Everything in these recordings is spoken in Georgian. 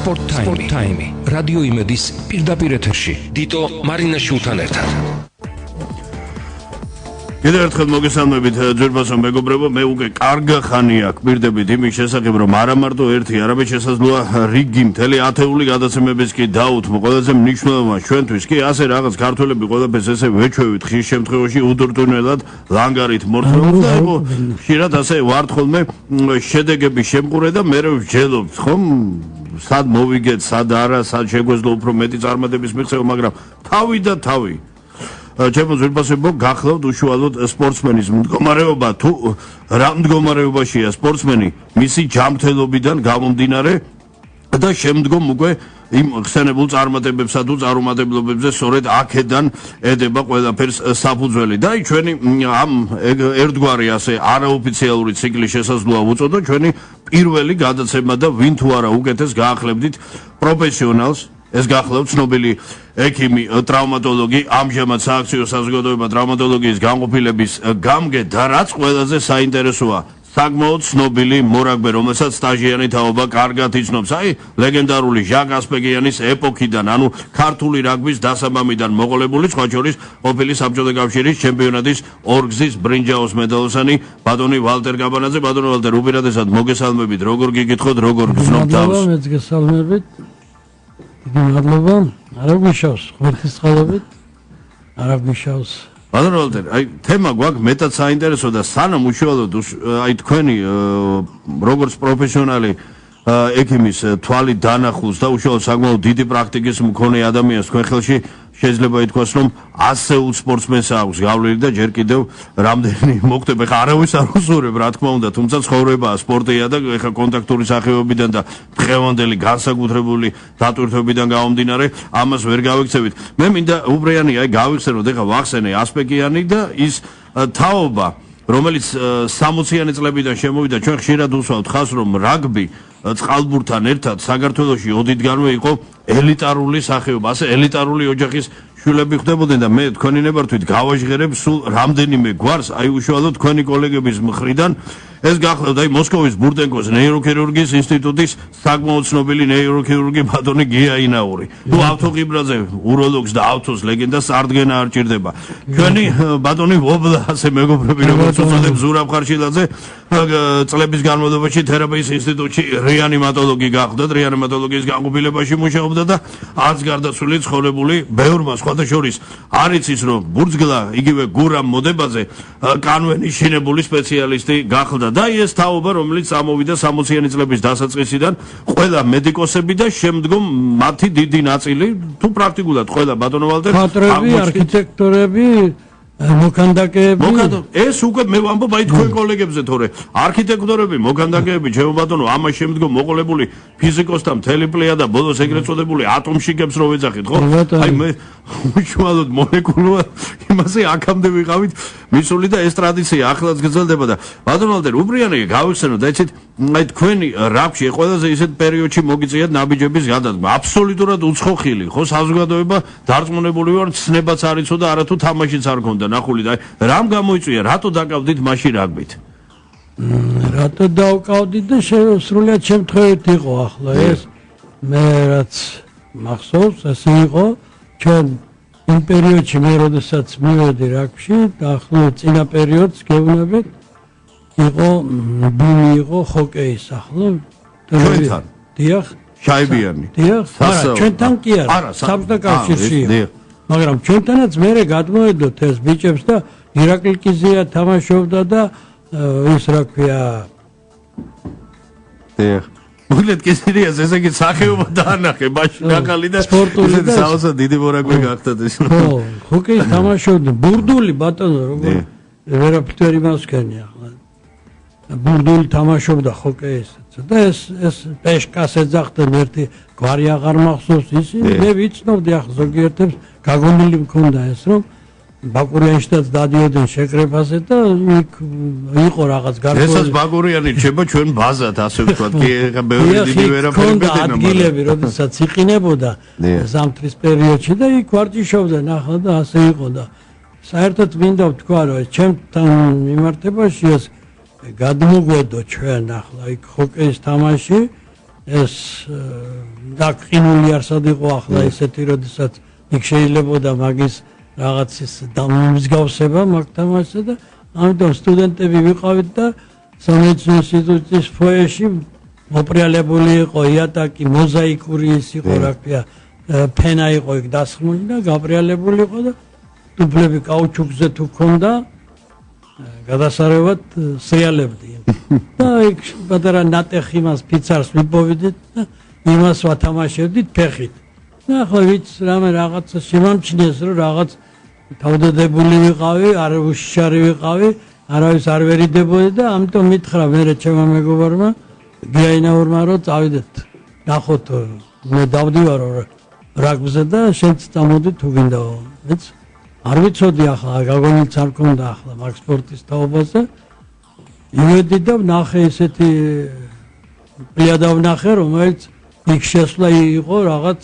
Sport Time. Radio Imedis პირდაპირ ეთერში. დიტო მარინაშვილთან ერთად. კიდევ ერთხელ მოგესალმებით ძვირფასო მეგობრებო, მე უკვე კარგა ხანია გვირდებით იმის შესახებ, რომ არა მარტო ერთი, არამედ შესაძლოა რიგი მთელი ათეული გადაცემების კი დაუთმო. ყველაზე მნიშვნელოვანი ჩვენთვის კი ასე რაღაც ქართველები ყველაფერს ესე ვეჩვევით ხის შემთხვევაში უდურტუნელად ლანგარით მორთმევთ და ხშირად ასე ვართ ხოლმე შედეგების შემყურე და მე ვჯელობთ, ხომ? სად მოვიგეთ, სად არა, სად შეგვეძლო უფრო მეტი წარმატების მიღწევა, მაგრამ თავი და თავი ჩემო ძვირფასებო გახლავთ უშუალოდ სპორტსმენის მდგომარეობა თუ რა მდგომარეობაშია სპორტსმენი მისი ჯანმრთელობიდან გამომდინარე და შემდგომ უკვე იმ ხსენებულ წარმატებებსა თუ წარუმატებლობებზე სწორედ აქედან ედება ყველაფერს საფუძველი და ჩვენი ამ ერთგვარი ასე არაოფიციალური ციკლი შესაძლოა უწოდოთ ჩვენი პირველი გადაცემა და ვინ თუ არა უკეთეს გაახლებდით პროფესიონალს ეს გახლავთ ცნობილი ექიმი, ტრავმატოლოგი, ამჟამად სააქციო საზოგადოება ტრავმატოლოგიის განყოფილების გამგე და რაც ყველაზე საინტერესოა, საკმაოდ ცნობილი მორაგბე, რომელსაც სტაჟიანი თაობა კარგად იცნობს, აი, ლეგენდარული ჟაკ ასპეგიანის ეპოქიდან, ანუ ქართული რაგბის დასაბამიდან მოყოლებული, სხვა შორის ყოფილი საბჭოთა კავშირის ჩემპიონატის ორგზის ბრინჯაოს მედალოსანი ბატონი ვალტერ გაბანაძე. ბატონი ვალტერ, უპირატესად მოგესალმებით, როგორ გიგითხოთ, როგორ გრძნობთ თავს? მეც გესალმებით. მადლობა, არა გვიშავს, ღმერთის წყალობით, არა გვიშავს. ბატონო ვალტერ, აი თემა გვაქვს მეტად საინტერესო და სანამ უშუალოდ აი თქვენი როგორც პროფესიონალი ექიმის თვალი დანახულს და უშუალოდ საკმაოდ დიდი პრაქტიკის მქონე ადამიანს თქვენ ხელში შეიძლება ითქვას, რომ ასეულ სპორტსმენს აქვს გავლილი და ჯერ კიდევ რამდენი მოხდება. ხა არავის არ უსურვებ, რა თქმა უნდა, თუმცა ცხოვრებაა, სპორტია და ხა კონტაქტური სახეობიდან და დღევანდელი განსაკუთრებული დატვირთვებიდან გამომდინარე, ამას ვერ გავიქცევით. მე მინდა უბრიანი აი გავიხსენოთ, ეხა ვახსენე ასპეგიანი და ის თაობა, რომელიც 60-იანი წლებიდან შემოვიდა, ჩვენ ხშირად უსვამთ ხას, რომ რაგბი წყალბურთთან ერთად საქართველოში ოდითგანვე იყო ელიტარული სახეობა, ასე ელიტარული ოჯახის შვილები ხდებოდნენ და მე თქვენი ნებართვით გავაჟღერებ სულ რამდენიმე გვარს, აი უშუალოდ თქვენი კოლეგების მხრიდან. ეს გახლავთ აი მოსკოვის ბურტენკოს ნეიროქირურგიის ინსტიტუტის საკმაოდ ცნობილი ნეიროქირურგი ბატონი გია ინაური. თუ ავტოყიბრაზე უროლოგს და ავტოს ლეგენდას წარდგენა არ ჭირდება. ჩვენი ბატონი ვობლა ასე მეგობრები როგორც უწოდებ ზურაბ ხარშილაძე წლების განმავლობაში თერაპიის ინსტიტუტში რეანიმატოლოგი გახდა, რეანიმატოლოგიის განყოფილებაში მუშაობდა და არც გარდაცვლილი ცხოვრებული ბევრმა სხვათა შორის არ იცის რომ ბურძგლა იგივე გურამ მოდებაზე კანვენის შინებული სპეციალისტი გახდა. და ეს თაობა, რომელიც ამოვიდა 60-იანი წლების დასაწყისიდან, ყველა მედიკოსები და შემდგომ მათი დიდი ნაწილი, თუ პრაქტიკულად ყველა ბატონო ვალტერ, მხატვრები, არქიტექტორები, მოქანდაკეები. ეს უკვე მე ვამბობ აი თქვენ კოლეგებზე, თორე არქიტექტორები, მოქანდაკეები, ჩემო ბატონო, ამას შემდგომ მოყოლებული ფიზიკოსთა მთელი პლეიადა, ბოლოს ეგრეთ წოდებული ატომშიკებს რო ვეძახით, ხო? აი მე უშუალოდ მოლეკულურ იმაზე აქამდე ვიყავით მისული და ეს ტრადიცია ახლაც გრძელდება და ბატონო ვალტერ, უბრიანი გავიხსენოთ და იცით, აი თქვენი რაგბში ყველაზე ისეთ პერიოდში მოგიწიათ ნაბიჯების გადადგმა, აბსოლუტურად უცხოხილი, ხო, საზოგადოება დარწმუნებული ვარ, ცნებაც არ იცოდა, არათუ თამაშიც არ ქონდა ნახული და რამ გამოიწვია, რატო დაკავდით მაშინ რაგბით? რატო დავკავდით და სრულიად შემთხვევით იყო ახლა ეს მე რაც მახსოვს, ესე იყო ჩვენ იმ პერიოდში მე როდესაც მივედი რაგბში და ახლა წინა პერიოდს გეუბნებით იყო ბუმი იყო ჰოკეის ახლა ჩვენთან დიახ შაიბიანი დიახ არა ჩვენთან კი არა საბჭოთა კავშირში მაგრამ ჩვენთანაც მე გადმოვედოთ ეს ბიჭებს და ირაკლი კიზია თამაშობდა და ის რა ქვია დიახ მოკლედ კიზიას ესე იგი სახეობა დაანახე მაშინ ახალი და ესეთი საოცარ დიდი მორაგბე გახდათ ეს ხო ჰოკეის თამაშობდა ბურდული ბატონო როგორ ვერაფერი მასკენი ახლა ბურდული თამაშობდა ჰოკეისაც და ეს პეშკას ეძახდნენ ერთი გვარი აღარ მახსოვს ისინი მე ვიცნობდი ახლა ზოგიერთებს გაგონილი მქონდა ეს რომ ბაკურიანშიც დადიოდნენ შეკრებაზე და იქ იყო რაღაც გარკვეული ესაც ბაკურიანი რჩება ჩვენ ბაზად ასე ვთქვათ კი ეხა ბევრი დიდი ვერაფერი მეტენა ადგილები როდესაც იყინებოდა ზამთრის პერიოდში და იქ ვარჯიშობდნენ ახლა და ასე იყო და საერთოდ მინდა ვთქვა რომ ჩემთან მიმართებაში ეს გადმოგვედო ჩვენ ახლა იქ ჰოკეის თამაში ეს დაკინული არსად იყო ახლა ესეთი როდესაც იქ შეიძლებოდა მაგის რაღაცის დამსგავსება მაგ თამაშზე და ამიტომ სტუდენტები ვიყავით და სამედიცინო ინსტიტუტის ფოეში მოპრიალებული იყო იატაკი მოზაიკური ის იყო რა ქვია ფენა იყო იქ დასხმული და გაპრიალებული იყო და დუბლები კაუჩუკზე თუ ქონდა გადასარევად სრიალებდი და იქ პატარა ნატეხი მას ფიცარს ვიპოვიდით და იმას ვათამაშებდით ფეხით და ახლა ვიც რამე რაღაცა შემამჩნიეს რომ რაღაც თავდადებული ვიყავი არ უშიშარი ვიყავი არავის არ ვერიდებოდი და ამიტომ მითხრა მერე ჩემმა მეგობარმა გიაინაურმა რომ წავიდეთ ნახოთ მე დავდივარო რაგბზე და შენც წამოდი თუ გინდაო მეც არ ვიცოდი ახლა გაგონილიც არ მქონდა ახლა მაგ სპორტის თაობაზე იმედი და ვნახე ესეთი პლიადა ვნახე რომელიც იქ შესვლა იყო რაღაც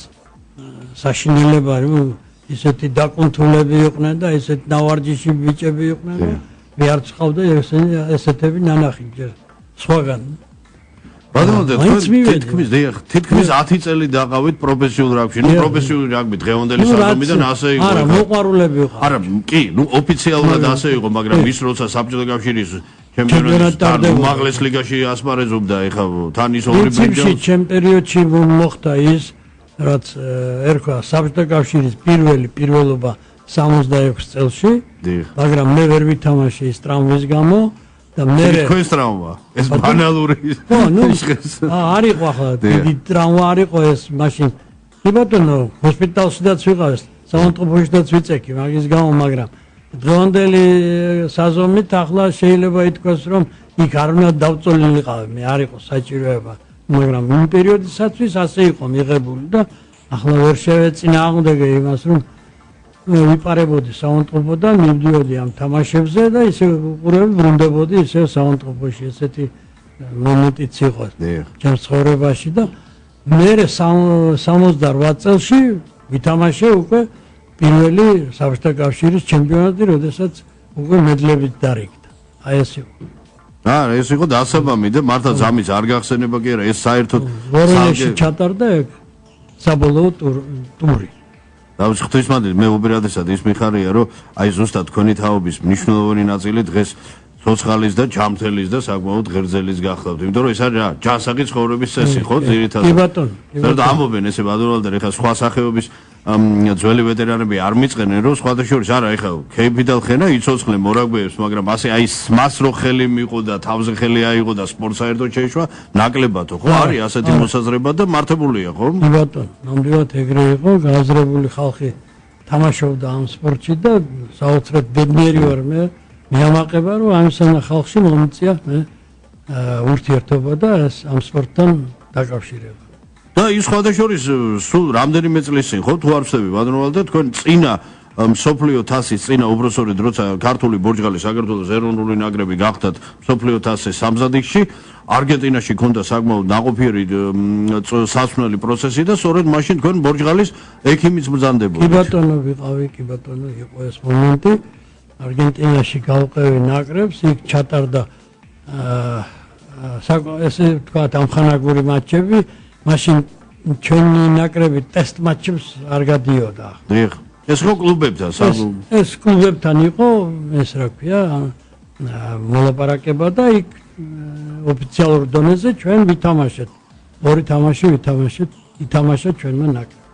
საშინელებარი ისეთი დაკუნთულები იყვნენ და ესეთი ნავარჯიში ბიჭები იყვნენ და მე არ წავდა ესეთები ნანახი ჯერ სხვაგან თითქმის 10 წელი დაყავით პროფესიულ რაგბში. ნუ პროფესიული რაგბი დღევანდელი საზომიდან ასე იყო. არა, მოყვარულები იყო. არა, კი, ნუ ოფიციალურად ასე იყო, მაგრამ ის როცა საბჭოთა კავშირის ჩემპიონატის უმაღლეს ლიგაში ასპარეზობდა, ეხა თან ის ორი ბიჭი ჩემ პერიოდში მოხდა ის, რაც ერქვა საბჭოთა კავშირის პირველობა 66 წელში, მაგრამ მე ვერ ვითამაშე ის ტრამვის გამო. და მე თქვენს ტრამვა ეს ბანალური ხო ნუ არ იყო ახლა დიდი ტრამვა არ იყო ეს მაშინ კი ბატონო ჰოსპიტალშიდაც ვიყავ საავადმყოფოშიდაც ვიწექი მაგის გამო მაგრამ დღევანდელი საზომით ახლა შეიძლება ითქვას რომ იქ არ უნდა დავწოლილიყავი მე არ იყო საჭიროება მაგრამ იმ პერიოდისათვის ასე იყო მიღებული და ახლა ვერ შევეწინააღმდეგე იმას რომ ვიპარებოდი საავადმყოფოდან მივდიოდი ამ თამაშებზე და ისე უყურები ბრუნდებოდი ისე საავადმყოფოში ესეთი მომენტიც იყო ჩემს ცხოვრებაში და მე 68 წელში ვითამაშე უკვე პირველი საბჭოთა კავშირის ჩემპიონატი როდესაც უკვე მედლებით დარიგდა აი ეს იყო ეს იყო დასაბამი და მართლა ძამის არ გახსენება კი არა ეს საერთოდ ვორონეჟში ჩატარდა ეგ საბოლოო ტური დავუშვი ღვთისმადლი მე უპირატესად ის მიხარია რომ აი ზუსტად თქვენი თაობის მნიშვნელოვანი ნაწილი დღეს ცოცხალის და ჯამთელის და საკმაოდ ღერძელის გახლავთ იმიტომ რომ ეს არის რა ჯანსაღი ცხოვრების წესი ხო ძირითადად კი ბატონო და ამობენ ესე ბადურვალდერ ეხა სხვა სახეობის ძველი ვეტერანები არ მიწყენენ რომ სხვათა შორის არა ეხა ქეიფიდალ ხენა იცოცხლე მორაგბეებს მაგრამ ასე აი მას რო ხელი მიყო და თავზე ხელი აიღო და სპორტს საერთოდ შეშვა ნაკლებადო ხო არის ასეთი მოსაზრება და მართებულია ხო კი ბატონო ნამდვილად ეგრე იყო გააზრებული ხალხი თამაშობდა ამ სპორტში და საოცრად ბედნიერი ვარ მე მეამაყება რომ ამისანა ხალხში მომიწია მე ურთიერთობა და ამ სპორტთან დაკავშირება და ის სხვათა შორის სულ რამდენიმე წლის წინ ხო თუ არ ვსები ბატონო და თქვენ წინა მსოფლიო თასის წინა უბრალოდ როცა ქართული ბორჯღალი საქართველოს ეროვნული ნაკრები გახდათ მსოფლიო თასის სამზადისში არგენტინაში ქონდა საკმაოდ ნაყოფიერი სასწრაფო პროცესი და სწორედ მაშინ თქვენ ბორჯღალის ექიმიც ბრძანდებოდით კი ბატონო ვიყავი კი ბატონო იყო ეს მომენტი არგენტინაში გავყევი ნაკრებს იქ ჩატარდა ესე ვთქვათ ამხანაგური მატჩები მაშინ ჩვენი ნაკრები ტესტ მატჩებს არ გადიოდა დიახ ეს ხო კლუბებთან ეს კლუბებთან იყო ეს რა ქვია მოლაპარაკება და იქ ოფიციალურ დონეზე ჩვენ ვითამაშეთ ორი თამაში ითამაშა ჩვენმა ნაკრებმა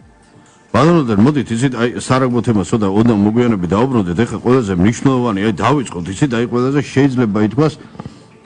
ბატონო მოდით ისეთ აი სარაგბო თემას ცოტა ოდნავ მოგვიანებით დავუბრუნდეთ ეხლა ყველაზე მნიშვნელოვანი აი დავიწყოთ ისეთ აი ყველაზე შეიძლება ითქვას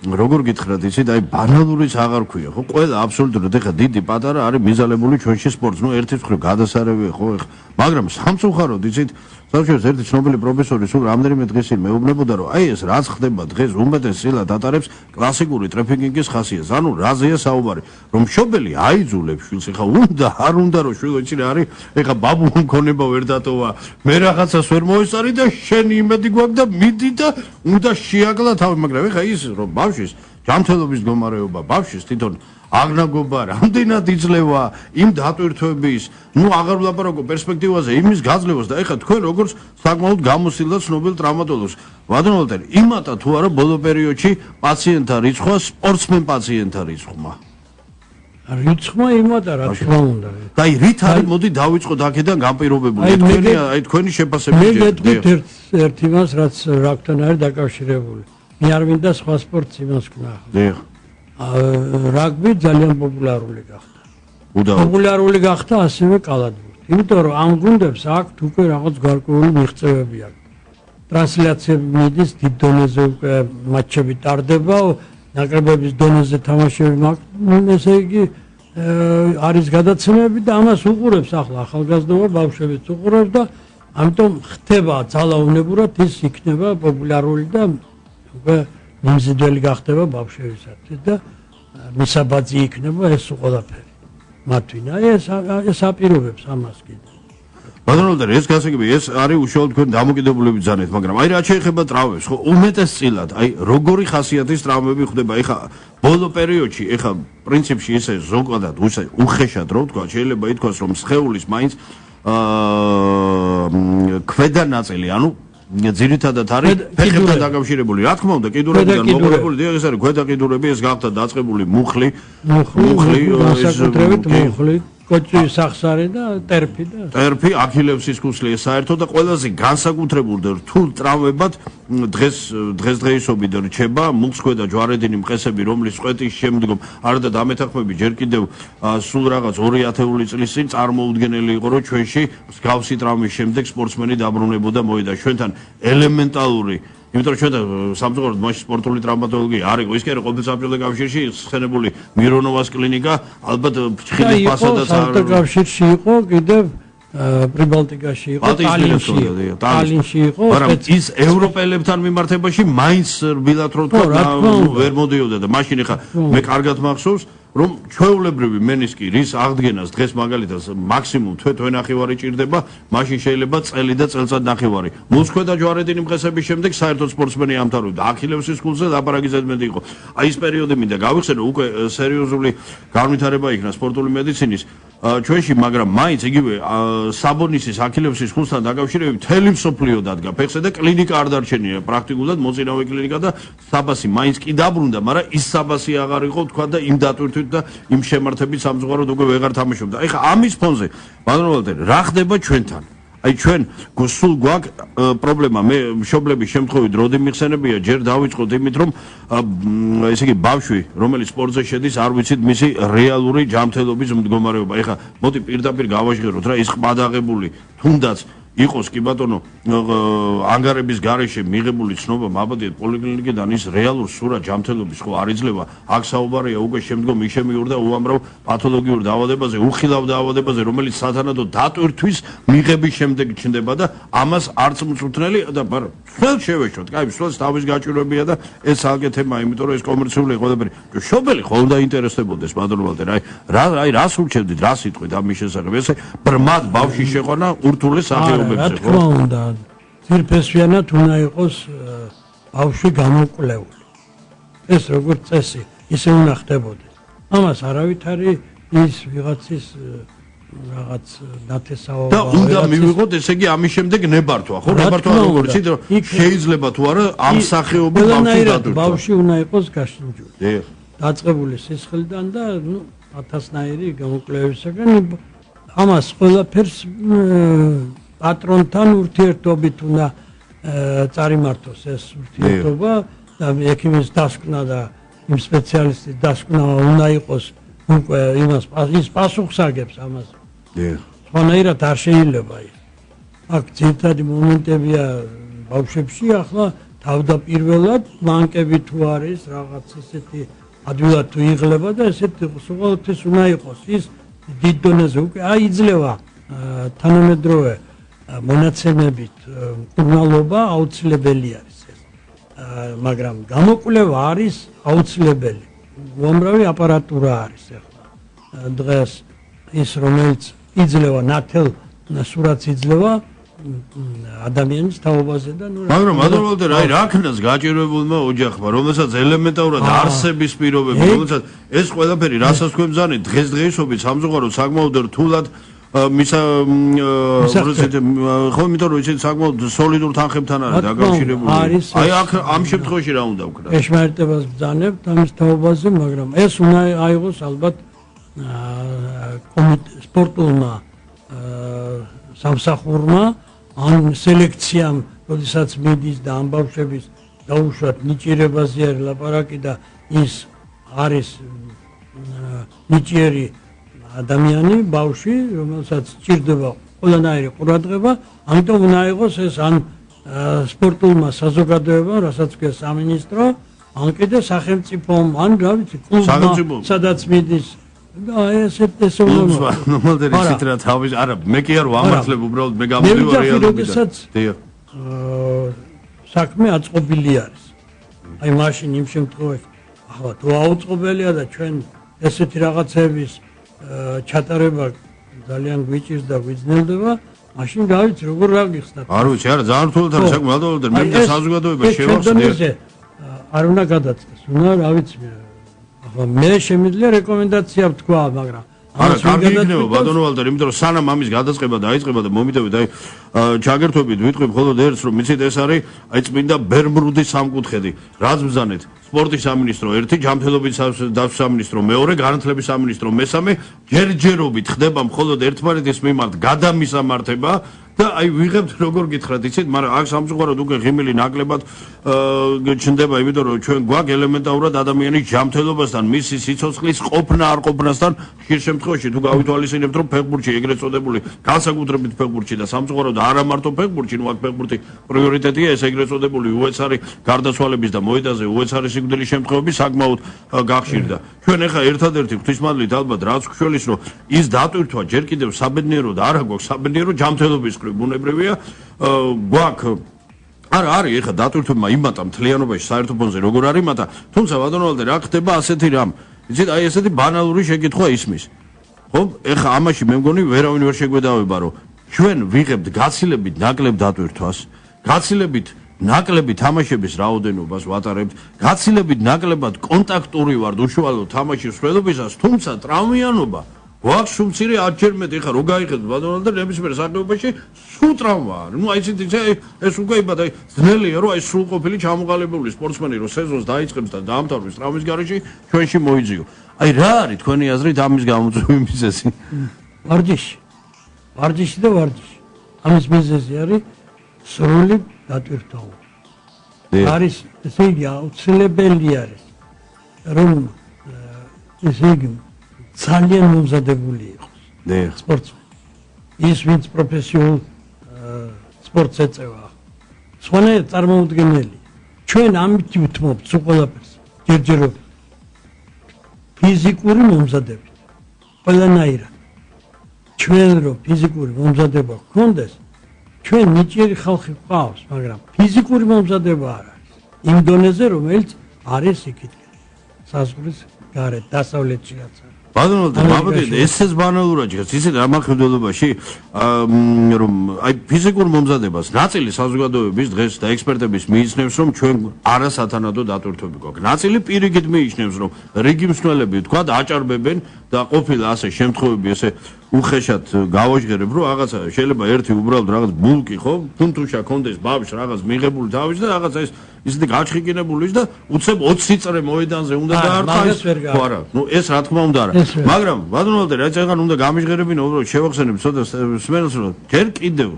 როგორ გითხრათ ისეთ აი ბანალურიც აღარ ქვია ხო ყველა აბსოლუტურად ეხლა დიდი პატარა არის მიზალებული ჩვენში სპორტს ნუ ერთის მხრივ გადასარევია ხო ეხლა მაგრამ სამწუხაროდ ისეთ სამშობლოს ერთი ცნობილი პროფესორი სულ რამდენიმე დღეს წინ მეუბნებოდა რომ აი ეს რაც ხდება დღეს უმეტესად ატარებს კლასიკური ტრეფიკინგის ხასიათს ანუ რაზეა საუბარი რომ მშობელი აიძულებს შვილს ეხლა უნდა არ უნდა რომ შვილო იცი რა არის ეხლა ბაბუ მქონება ვერ დატოვა მე რაღაცას ვერ მოესწარი და შენი იმედი გვაქვს და მიდი და უნდა შეაკლა თავი მაგრამ ეხლა ის რომ ბავშვის ჯანმრთელობის მდგომარეობა ბავშვის თვითონ აღნაგობა რამდენად იძლევა იმ დატვირთვების ნუ აღარ ვლაპარაკო პერსპექტივაზე იმის გაძლევას და ეხლა თქვენ როგორც საკმაოდ გამოსილ და ცნობილ ტრავმატოლოგს ვადრონალდერ იმატა თუ არა ბოლო პერიოდში პაციენტთა რიცხვა სპორტსმენ პაციენტთა რიცხვმა რიცხვმა იმატა რა თქმა უნდა. და აი რით არის მოდი დავიწყოთ აქედან გამ პირობებული. თქვენი შეფასებით მე გეტყვით ერთ იმას რაც რაკთან არის დაკავშირებული. მე არ მინდა სხვა სპორტს იმას ვქნა. დიახ. რაგბი ძალიან პოპულარული გახდა. პოპულარული გახდა ასევე კალათბურთი. იმიტომ რომ ამ გუნდებს აქვთ უკვე რაღაც გარკვეული მიღწევები აქვს. ტრანსლაციები მიდის დიდ დონეზე უკვე მატჩები ტარდება, ნაკრებების დონეზე თამაშები მაქვს, ესე იგი არის გადაცემები და ამას უყურებს ახლა ახალგაზრდობა, ბავშვებიც უყურებს და ამიტომ ხდება ძალაუნებურად ის იქნება პოპულარული და უკვე მიმზიდველი გახდება ბავშვებისათვის და მისაბაძი იქნება ეს ყველაფერი მათვინა ეს აპირობებს ამას კიდე ბატონო ეს გასაგები ეს არის უშუალოდ თქვენ დამოკიდებულებით ზანეთ მაგრამ აი რა შეეხება ტრავმებს ხო უმეტესწილად აი როგორი ხასიათის ტრავმები ხდება ეხა ბოლო პერიოდში ეხა პრინციპში ესე ზოგადად უხეშად რო ვთქვა შეიძლება ითქვას რომ სხეულის მაინც ქვედა ნაწილი ანუ ძირითადად არის ფეხებთან დაკავშირებული რა თქმა უნდა კიდურებიდან მოყოლებული დიახ ეს არის ქვედა კიდურები ეს გახდა დაწყებული მუხლი განსაკუთრებით მუხლი კოჭის სახსარი და ტერფი ტერფი აქილევსის ქუსლი ეს საერთოდ და ყველაზე განსაკუთრებულ და რთულ ტრავმებად დღესდღეობით რჩება მუხს ქვედა ჯვარედინი მყესები რომლის წვეთის შემდგომ არადა დამეთანხმები ჯერ კიდევ სულ რაღაც 2000 წლის წინ წარმოუდგენელი იყო რომ ჩვენში მსგავსი ტრავმის შემდეგ სპორტსმენი დაბრუნებოდა მოიდა ჩვენთან ელემენტალური იმიტომ რომ ჩვენ სამწუხაროდ მაშინ სპორტული ტრავმატოლოგია არ იყო ის კი არა ყოველ საბჭოთა კავშირში ხსენებული მირონოვას კლინიკა ალბათ ფხილის ფასადაც საბჭოთა კავშირში იყო კიდევ პრიბალტიკაში იყო ტალინში იყო მაგრამ ის ევროპელებთან მიმართებაში მაინც რბილად რო თქვა ვერ მოდიოდა და მაშინ ხა მე კარგად მახსოვს რომ ჩვეულებრივი მენისკი რის აღდგენას დღეს მაგალითად მაქსიმუმ თვე-ნახევარი ჭირდება, მაშინ შეიძლება წელი და წელწადნახევარი. მუცქვედა ჯვარედინი მყესების შემდეგ საერთოდ სპორტსმენი ამთავრებდა აქილევსის ქულზე ლაპარაკი ზედმეტი იყო. აი ეს პერიოდი მინდა გავიხსენო, უკვე სერიოზული განვითარება იქნა სპორტული მედიცინის ჩვენში, მაგრამ მაინც იგივე საბონისის აქილევსის ქულთან დაკავშირებით მთელი მსოფლიო დადგა ფეხზე და კლინიკა არ დარჩენია პრაქტიკულად მოწინავე კლინიკა და საბასი მაინც კი დაბრუნდა, მაგრამ ის საბასი აღარ იყო თქვა და იმ დატვირთვით და იმ შემართებით სამწუხაროდ უკვე ვეღარ თამაშობდა. ეხლა ამის ფონზე ბატონო ვალტერი, რა ხდება ჩვენთან? აი ჩვენ გსულ გვაქვს პრობლემა, მე მშობლების შემთხვევით როდი მიხსენებია, ჯერ დავიწყოთ იმით, რომ ესე იგი ბავშვი, რომელიც სპორტზე შედის, არ ვიცით მისი რეალური ჯანმრთელობის მდგომარეობა. ეხლა მოდი პირდაპირ გავაჟღეროთ რა, ის ყბადაღებული თუნდაც იყოს კი ბატონო ანგარების გარეშე მიღებული ცნობა მაბადია პოლიკლინიკიდან ის რეალურ სურა ჯანმრთელობის ხო არ იძლევა აქ საუბარია უკვე შემდგომ იშემიურ და უამრავ პათოლოგიურ დაავადებაზე უხილავ დაავადებაზე რომელიც სათანადო დატვირთვის მიღების შემდეგ ჩნდება და ამას არც მწვრთნელი და მაგრამ ხელ შევეშოთ კაი სულს თავის გაჭირვებია და ეს ალგე თემა იმიტომ რომ ეს კომერციული ყველაფერი შობელი ხო უნდა ინტერესდებოდეს ბატონო ვალტერი აი რას ურჩევდით რა სიტყვით ამის შესახებ ესე ბრმად ბავში შეყვანა ურთულეს სახეობ რა თქმა უნდა ძირფესვიანად უნდა იყოს ბავშვი გამოკვლეული ეს როგორც წესი ისე უნდა ხდებოდეს ამას არავითარი ის ვიღაცის რაღაც ნათესაობა და უნდა მივიღოთ ესე იგი ამის შემდეგ ნებართვა ხო ნებართვა როგორც იცით რომ შეიძლება თუ არა ამ სახეობის ბავშვი დადურდა ბავშვი უნდა იყოს გაშინჯული დაწყებული სისხლიდან და ნუ 1000-ნაირი გამოკვლევისაგან ამას ყველაფერს პატრონთან ურთიერთობით უნდა წარიმართოს ეს ურთიერთობა და ექიმის დასკვნა და იმ სპეციალისტის დასკვნა უნდა იყოს უკვე ის პასუხს აგებს ამას. სხვანაირად არ შეიძლება ის. აქ ძირითადი მომენტებია ბავშვებში ახლა თავდაპირველად ბანკები თუ არის რაღაც ისეთი ადვილად თუ იღლება და ესეთი ყოველთვის უნდა იყოს ის დიდ დონეზე უკვე აი იძლევა თანამედროვე მონაცემებით მკურნალობა აუცილებელი არის ეს მაგრამ გამოკვლევა არის აუცილებელი უამრავი აპარატურა არის ახლა დღეს ის რომელიც იძლევა ნათელ სურათს იძლევა ადამიანის თაობაზე და ნუ მაგრამ ბატონო აი რა ქნას გაჭირებულმა ოჯახმა რომელსაც ელემენტარულად არსების პირობები რომელსაც ეს ყველაფერი რასაც თქვენ ბრძანეთ დღესდღეობით სამწუხაროდ საკმაოდ რთულად მისა ხო იმიტომ რომ ისეთ საკმაოდ სოლიდურ თანხებთან არის დაკავშირებული აი აქ ამ შემთხვევაში რა უნდა ვქნა ეშმარიტებას ბრძანებთ ამის თაობაზე მაგრამ ეს უნდა აიღოს ალბათ სპორტულმა სამსახურმა ან სელექციამ, როდესაც მიდის და ამ ბავშვების დაუშვათ ნიჭიერებაზე არის ლაპარაკი და ის არის ნიჭიერი ადამიანი, ბავშვი, რომელსაც სჭირდება ყველანაირი ყურადღება, ამიტომ უნდა იყოს ეს ან სპორტულმა საზოგადოებამ, რასაც ქვია სამინისტრო, ან კიდე სახელმწიფომ, ან რა ვიცი, კლუბმა, სადაც მიდის და ეს უნდა ნორმალურად რა თავის არა მე კი არ ვამართლებ უბრალოდ მე გამოდივარ რეალობიდან. საქმე აწყობილი არის. აი მაშინ იმ შემთხვევაში ახლა თუ აუწყობელია და ჩვენ ესეთი რაღაცების ჩატარება ძალიან გვიჭირს და გვიძნელდება, მაშინ რა ვიცი როგორ რაგიხსნათ. არ ვიცი, არა ძალიან რთულად არის საქმე, ალბათ მე და საზოგადოება შევახსენე. არ უნდა გადაწყდეს, უნდა რა ვიცი ახლა მე შემიძლია რეკომენდაცია ვთქვა, მაგრამ არა, კარგი იქნება ბატონო ვალტერ, იმიტომ რომ სანამ ამის გადაწყება დაიწყება და მომიდევით აი ჩაგერთვებით ვიტყვი მხოლოდ ერთს, რომ მიცით ეს არის აი წმინდა ბერმრუდის სამკუთხედი, რაც ბრძანეთ სპორტის სამინისტრო ერთი, ჯანმრთელობის დაცვის სამინისტრო მეორე, განათლების სამინისტრო მესამე, ჯერჯერობით ხდება მხოლოდ ერთმანეთის მიმართ გადამისამართება და აი ვიღებთ როგორ გითხრათ, იცით, მაგრამ აქ სამწუხაროდ უკვე ღიმილი ნაკლებად ჩნდება, იმიტომ რომ ჩვენ გვაქვს ელემენტარულად ადამიანის ჯანმრთელობასთან, მისი სიცოცხლის ყოფნა არ ყოფნასთან, ხშირ შემთხვევაში თუ გავითვალისწინებთ, რომ ფეხბურთში ეგრეთ წოდებული განსაკუთრებით ფეხბურთში და სამწუხაროდ არა მარტო ფეხბურთში, ნუ აქ ფეხბურთი პრიორიტეტია, ეს ეგრეთ წოდებული უეცარი გარდაცვალების და მოედანზე უეცარი სიკვდილის შემთხვევები საკმაოდ გახშირდა. ჩვენ ახლა ერთადერთი ღვთისმადლით ალბათ რაც გვშველის, რომ ის დატვირთვა ჯერ კიდევ საბედნიეროდ არა გვაქვს, საბედნიერო ჯანმრთელობის ბუნებრივია გვაქვს არა არის ეხა დატვირთვებმა იმატა მთლიანობაში საერთო ფონზე როგორ არის იმატა თუმცა ბატონო ვალტერ რა ხდება ასეთი რამ იცით აი ესეთი ბანალური შეკითხვა ისმის ხო ეხა ამაში მე მგონი ვერავინ ვერ შეგვედავება რომ ჩვენ ვიღებთ გაცილებით ნაკლებ დატვირთვას გაცილებით ნაკლები თამაშების რაოდენობას ვატარებთ გაცილებით ნაკლებად კონტაქტური ვართ უშუალო თამაშის მსვლელობისას თუმცა ტრავმიანობა გვაქვს სულ ჯერ მეტი ხა რო გაიხედოთ ბატონო და ნებისმიერ საკითხებში სულ ტრავმაა. ნუ აი ეს უკვე იბად აი ძნელია რომ აი სრულყოფილი ჩამოყალიბებული სპორტსმენი რო სეზონს დაიწყებს და დაამთავრებს ტრავმის გარეშე ჩვენში მოიძიო. აი რა არის თქვენი აზრით ამის გამოწვევის მიზეზი? ვარჯიში და ვარჯიში. ამის მიზეზი არის სრული დატვირთვა. არის ესე იგი აუცილებელი არის რომ ესე იგი ძალიან მომზადებული იყოს სპორტსმენი. ის ვინც პროფესიულ სპორტს ეწევა. სხვანაირად წარმოუდგენელი. ჩვენ ამით ვთმობთ სულ ყველაფერს. ჯერჯერობით. ფიზიკური მომზადებით. ყველანაირად. ჩვენ რო ფიზიკური მომზადება გქონდეს, ჩვენ ნიჭიერი ხალხი გვყავს, მაგრამ ფიზიკური მომზადება არ არის. იმ დონეზე, რომელიც არის იქით. საზღვრის გარეთ, დასავლეთში რაც არის. ბატონო მოგდეთ ესეც ბანალურად ჟღერს ისეთ ამაყრდელობაში რომ აი ფიზიკურ მომზადებას ნაწილი საზოგადოების დღეს და ექსპერტების მიიჩნევს რომ ჩვენ არასათანადო დატვირთვები გვაქვს ნაწილი პირიქით მიიჩნევს რომ რიგი მსვლელები თქვა აჭარბებენ და ყოფილა ასე შემთხვევები ესე უხეშად გავაჟღერებ რომ რაღაცა შეიძლება ერთი უბრალოდ რაღაც ბულკი ხო ფუნთუშა კონდეს ბავშვს რაღაც მიღებული თავის და რაღაცა ეს ისეთი გაჩხიკინებული ის და უცებ 20 წრე მოედანზე უნდა დაარტყა ხო არა ნუ ეს რა თქმა უნდა არა მაგრამ ბატონო ვალტერ რა წეგან უნდა გამიჟღერებინო უბრალოდ შევახსენებ ცოტა სმენელს რომ ჯერ კიდევ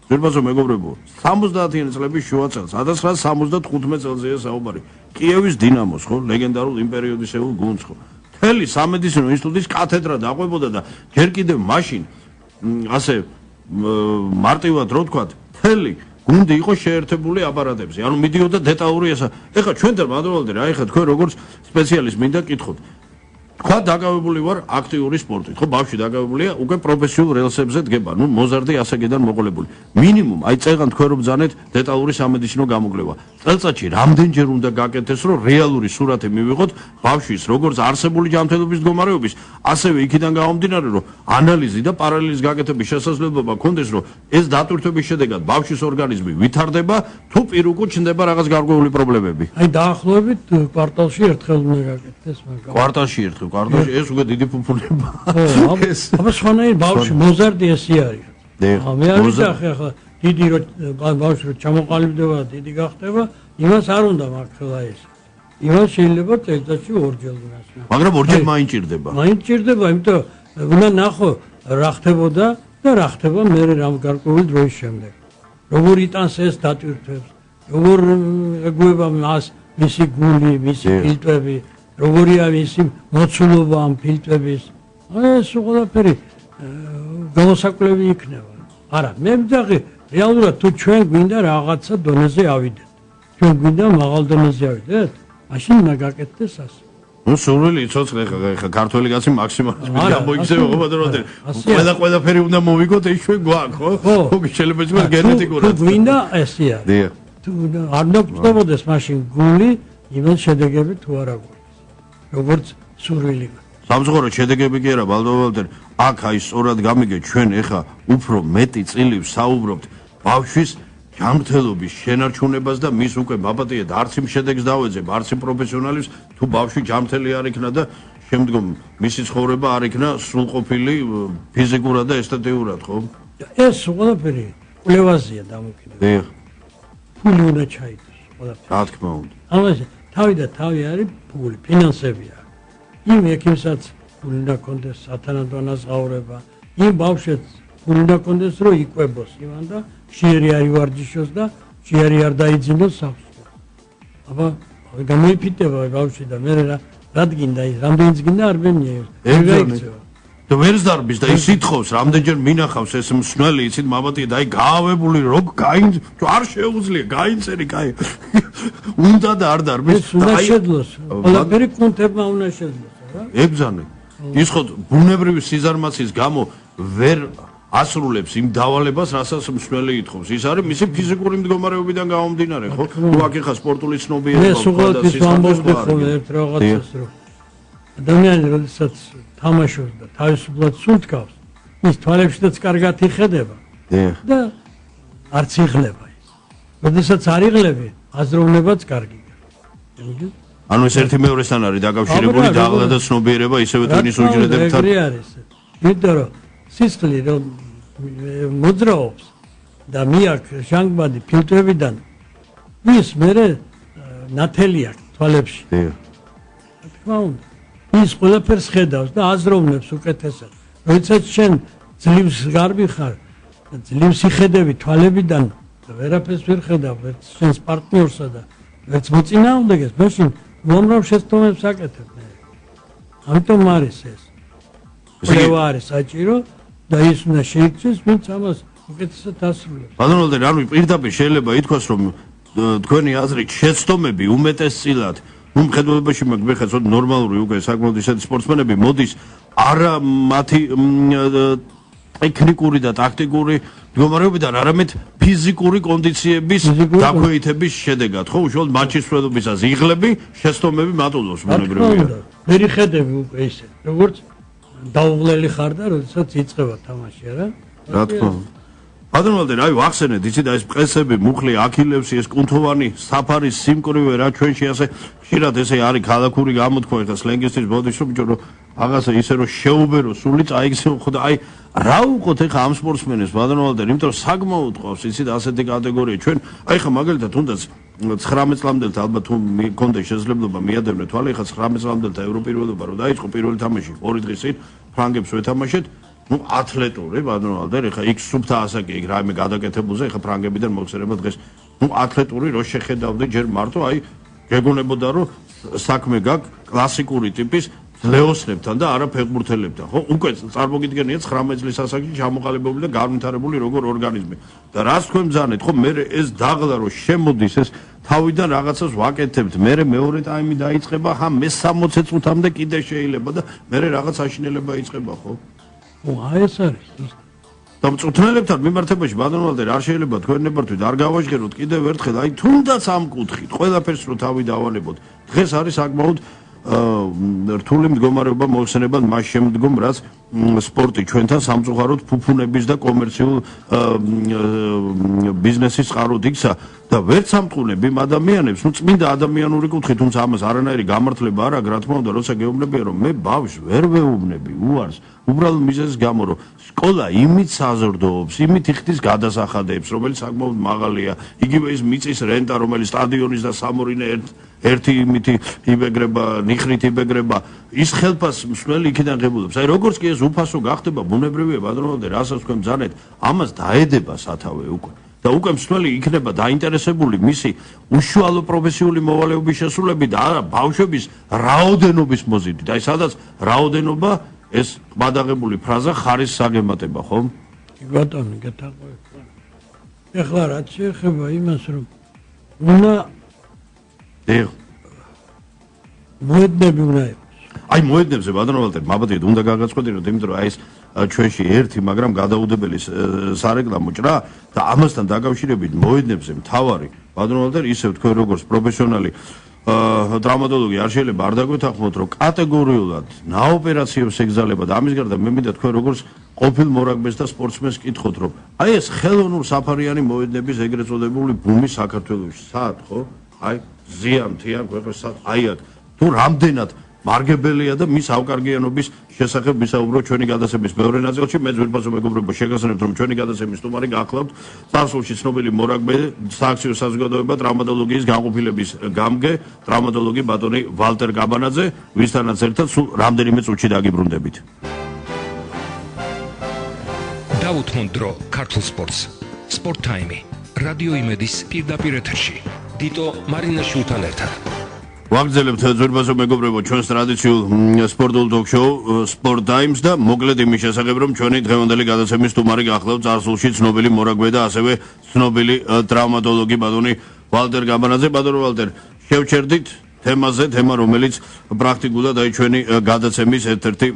ზურბაზო მეგობრებო 70-იანი წლების შუა წელს 1975 წელზეა საუბარი კიევის დინამოს ხო ლეგენდარულ იმ პერიოდისეულ გუნდს ხო მთელი სამედიცინო ინსტიტუტის კათედრა დაყვებოდა და ჯერ კიდევ მაშინ ასე მარტივად რო ვთქვათ მთელი გუნდი იყო შეერთებული აპარატებზე ანუ მიდიოდა დეტალური ესა ეხლა ჩვენთან ბატონო ვალტერ აი ხა თქვენ როგორც სპეციალისტ მინდა კითხოთ თქვა დაკავებული ვარ აქტიური სპორტით ხო ბავშვი დაკავებულია უკვე პროფესიულ რელსებზე დგება ნუ მოზარდი ასაკიდან მოყოლებული მინიმუმ აი წეგან თქვენ რომ ბრძანეთ დეტალური სამედიცინო გამოკვლევა წელწადში რამდენჯერ უნდა გაკეთდეს რომ რეალური სურათი მივიღოთ ბავშვის როგორც არსებული ჯანმრთელობის მდგომარეობის ასევე იქიდან გამომდინარე რომ ანალიზი და პარალელის გაკეთების შესაძლებლობა გქონდეს რომ ეს დატვირთვების შედეგად ბავშვის ორგანიზმი ვითარდება თუ პირუკუ ჩნდება რაღაც გარკვეული პრობლემები აი დაახლოებით კვარტალში ერთხელ უნდა გაკეთდეს მაგრამ კვარტალში ერთხელ კვარტალში ეს უკვე დიდი ფუფუნება აბა სხვანაირ ბავშვი მოზარდი ესე არის მე არ ვიცი ახლა დიდი ბავშვი ჩამოყალიბდება დიდი გახდება იმას არ უნდა მაგ ხელა ეს იმან შეიძლება წელიწადში ორჯერ გასვლა. მაგრამ ორჯერ მაინც ჭირდება. მაინც ჭირდება, იმიტომ უნდა ნახო რა ხდებოდა და რა ხდება მე რამ გარკვეული დროის შემდეგ. როგორ იტანს ეს დატვირთვებს, როგორ ეგუება მას მისი გული, მისი ფილტვები, როგორია მისი მოცულობა ამ ფილტვების. ეს ყველაფერი გამოსაკვლევი იქნება. არა, მე ვძახი რეალურად თუ ჩვენ გვინდა რაღაცა დონეზე ავიდეთ. ჩვენ გვინდა მაღალ დონეზე ავიდეთ, მაშინ უნდა გაკეთდეს ასე. ნუ სურვილი იცოცხლე ხა ქართველი კაცი მაქსიმალიზმი ამოიქცევა ყოველდღე. ყველაფერი უნდა მოვიგოთ ეს ჩვენ გვაქვს, ხო? ხო, შეიძლება ის გენეტიკურად. თუ გვინდა ესე არის. დიახ. თუ არ ნაკეთებოდეს მაშინ გული, იმენ შედეგები თუ არა გვაქვს. როგორც სურვილი. სამწუხარო შედეგები კი არა, ბალდოვალტერ, აქ აი სწორად გამიგე ჩვენ ეხა უფრო მეტი წილი ვსაუბრობთ ბავშვის ჯანმრთელობის შენარჩუნებას და მის უკვე ბაბატიეთ არც იმ შედეგს დავეძებ, არც იმ პროფესიონალის თუ ბავშვი ჯანმრთელი არ იქნა და შემდგომ მისი ცხოვრება არ იქნა სრულყოფილი ფიზიკურად და ესთეტიურად, ხო? ეს ყველაფერი კვლევაზეა დამოკიდებული. დიახ. ფული უნდა ჩაიდოს ყველაფერი. რა თქმა უნდა. ამაზე თავი და თავი არის ფული, ფინანსებია. იმ ექიმსაც ფული უნდა კონდეს სათანადო ანაზღაურება, იმ ბავშვებს ფული უნდა კონდეს რომ იკვებოს იმან და შეერი არ ივარჯიშოს და შეერი არ დაიძინოს სახლში. აბა გამოიფიტება ბავშვი და მე რა დგინდა ის რამდენიც გინდა არ მენია. და ვერს დარბის და ის ითხოვს რამდენჯერ მინახავს ეს მსვლელი იცით მამათი და აი გაავებული რო გაინ არ შეუძლია გაინწერი კაი უნდა და არ დარბის და აი შეძლოს ყველაფერი კუნთებმა უნდა შეძლოს რა ებზანე ის ხო ბუნებრივი სიზარმაცის გამო ვერ ასრულებს იმ დავალებას რასაც მსვლელი ითხოვს ის არის მისი ფიზიკური მდგომარეობიდან გამომდინარე ხო თუ აქ ხა სპორტული ცნობიერება ხო და სიზარმაცე ხო ერთ რაღაცას რო ადამიანი როდესაც თამაშობს და თავისუფლად სულთ გავს, ის თვალებშიც კარგად იხედება. და არც იღლება ის. როდესაც არ იღლები, აზროვნებაც კარგი გახდება. ანუ ეს ერთი მეორესთან არის დაკავშირებული დაღლა და ცნობიერება ისევე ტვინის უჯრედებთან. ეგრე არის. იმიტომ რომ სისხლი რომ მოძრაობს და მიაქვს ჟანგბადი ფილტრებიდან ის მერე ნათელი აქვს თვალებში. თქმა უნდა ის ყველაფერს ხედავს და აზროვნებს უკეთესად. როდესაც შენ ძლივს გარბი ხარ, ძლივს იხედები თვალებიდან და ვერაფერს ვერ ხედავ, ვერც შენს პარტნიორსა და ვერც მოწინააღმდეგეს, მაშინ მომრავ შეცდომებს აკეთებ მე. ამიტომ არის ეს. ყველა არის საჭირო და ის უნდა შეიქცეს, ვინც ამას უკეთესად ასრულებს. ბატონო, ანუ პირდაპირ შეიძლება ითქვას, რომ თქვენი აზრით შეცდომები უმეტესწილად უმხედველობაში მაგბეხაც ნორმალური უკვე საკმაოდ ისეთი სპორტსმენები მოდის არა მათი ტექნიკური და ტაქტიკური მდგომარეობიდან, არამედ ფიზიკური კონდიციების დაქვეითების შედეგად, ხო, უშუალოდ მატჩის მსვლელობისას იღლები, შეცდომები მატულობს ბუნებრივია. ვერ იხედები უკვე ისე, როგორც დაუღლელი ხარ და როდესაც იწყება თამაში, არა? რა თქმა უნდა. ბატონო, აი ვახსენეთ, იცით ეს მყესები, მუხლი, აქილევსი, ეს კუნთოვანი საფარის სიმკვრივე რა ჩვენში ასე ხშირად ესე არის ქალაქური გამოთქვა და სლენგისტის ბოდის რომ ბიჭო რომ რაღაცა ისე რომ შეუბერო სული წაიქცე ხო და აი რა უყოთ ეხა ამ სპორტსმენებს ბატონო, იმიტომ რომ საკმაოდ ყავს იცით ასეთი კატეგორია ჩვენ აი ხა მაგალითად თუნდაც 19 წლამდელთა ალბათ თუ მქონდა შესაძლებლობა მიადევნე თვალე ეხა 19 წლამდელთა ევროპირველობა რომ დაიწყო პირველი თამაში 2 დღის წინ ფრანგებს ვეთამაშეთ ну ათლეტური ბატონო ეხა იქ სუფთა ასაკი იქ რაიმე გადაკეთებულზე ეხა ფრანგებიდან მოხსერება დღეს ну ათლეტური რო შეხედავდი ჯერ მარტო აი გეგონებოდა რომ საქმე გაქვს კლასიკური ტიპის ლეოსნებთან და არა ფეხბურთელებთან ხო უკვე წარმოგიდგენია 19 წლის ასაკში ჩამოყალიბებული და განვითარებული როგორ ორგანიზმი და რას თქვენ ბრძანეთ ხო მე ეს დაღლა რო შემოდის ეს თავიდან რაღაცას ვაკეთებთ მე მეორე ტაიმი დაიწყება ხა მე 60 წუთამდე კიდე შეიძლება და მე რაღაც აშინელება იწყება ხო აი ეს არის და მწვრთნელებთან მიმართებაში ბატონო არ შეიძლება თქვენ ნებართვით არ გავაჟღეროთ კიდევ ერთხელ აი თუნდაც ამ კუთხით ყველაფერს რო თავი დავანებოთ დღეს არის საკმაოდ რთული მდგომარეობა მოიხსენებათ მას შემდგომ რაც სპორტი ჩვენთან სამწუხაროდ ფუფუნების და კომერციულ ბიზნესის წყაროდ იქცა და ვერც ამტყუნებ იმ ადამიანებს ნუ წმინდა ადამიანური კუთხით თუმცა ამას არანაირი გამართლება არ აქვს რა თქმა უნდა როცა გეუბნებია რომ მე ბავშვს ვერ ვეუბნები უარს უბრალოდ მიზეზის გამო რომ სკოლა იმით საზრდოობს იმით იხდის გადასახადებს რომელიც საკმაოდ მაღალია იგივე ის მიწის რენტა რომელიც სტადიონის და სამორინე ერთი იმითი იბეგრება, ნიხრით იბეგრება, ის ხელფას მსმელი იქიდან ღებულობს. აი როგორც კი ეს უფასო გახდება, ბუნებრივია ბატონო, რასაც თქვენ ბრძანეთ, ამას დაედება სათავე უკვე. და უკვე მსმელი იქნება დაინტერესებული მისი უშუალო პროფესიული მოვალეობის შესრულებით და არა ბავშვების რაოდენობის მოზიდვით. აი სადაც რაოდენობა ეს ყბადაღებული ფრაზა ხარის საგემატება, ხო? ბატონო, გეთაყვეთ. ეხლა რაც შეეხება იმას, რომ უნდა მოედნები უნდა იყოს. აი მოედნებზე ბატონო ვალტერ, მაბადეთ უნდა გაგაწყვეტინოთ, იმიტომ რომ აი ეს ჩვენში ერთი, მაგრამ გადაუდებელი სარეკლამო ჭრა და ამასთან დაკავშირებით მოედნებზე მთავარი ბატონო ვალტერ, ისევ თქვენ როგორც პროფესიონალი დრამატოლოგი არ შეიძლება არ დაგვეთანხმოთ, რომ კატეგორიულად ნაოპერაციებს ეგზალება და ამის გარდა მე მინდა თქვენ როგორც ყოფილ მორაგბეს და სპორტსმენს კითხოთ, რომ აი ეს ხელოვნურ საფარიანი მოედნების ეგრეთ წოდებული ბუმი საქართველოში საათ ხო? აი ზიანთიან ქვეყნებს საათ აი აქ თუ რამდენად მარგებელია და მის ავკარგიანობის შესახებ ვისაუბროთ ჩვენი გადაცემის მეორე ნაწილში. მე ძვირფასო მეგობრებო შეგახსენებთ, რომ ჩვენი გადაცემის სტუმარი გახლავთ წარსულში ცნობილი მორაგბე, სააქციო საზოგადოება ტრამატოლოგიის განყოფილების გამგე, ტრამატოლოგი ბატონი ვალტერ გაბანაძე, ვისთანაც ერთად სულ რამდენიმე წუთში დაგიბრუნდებით. დაუთმოთ დრო ქართულ სპორტს. სპორტ ტაიმი. რადიო იმედის პირდაპირ ეთერში. დიტო მარინაშვილთან ერთად. ვაგრძელებთ ძვირფასო მეგობრებო ჩვენს ტრადიციულ სპორტულ ტოქ-შოუ Sport Times და მოკლედ იმის შესახებ რომ ჩვენი დღევანდელი გადაცემის სტუმარი გახლავთ წარსულში ცნობილი მორაგბე და ასევე ცნობილი ტრავმატოლოგი ბატონი ვალტერ გაბანაძე. ბატონო ვალტერ, შევჩერდით თემაზე, თემა რომელიც პრაქტიკულად აი ჩვენი გადაცემის ერთ-ერთი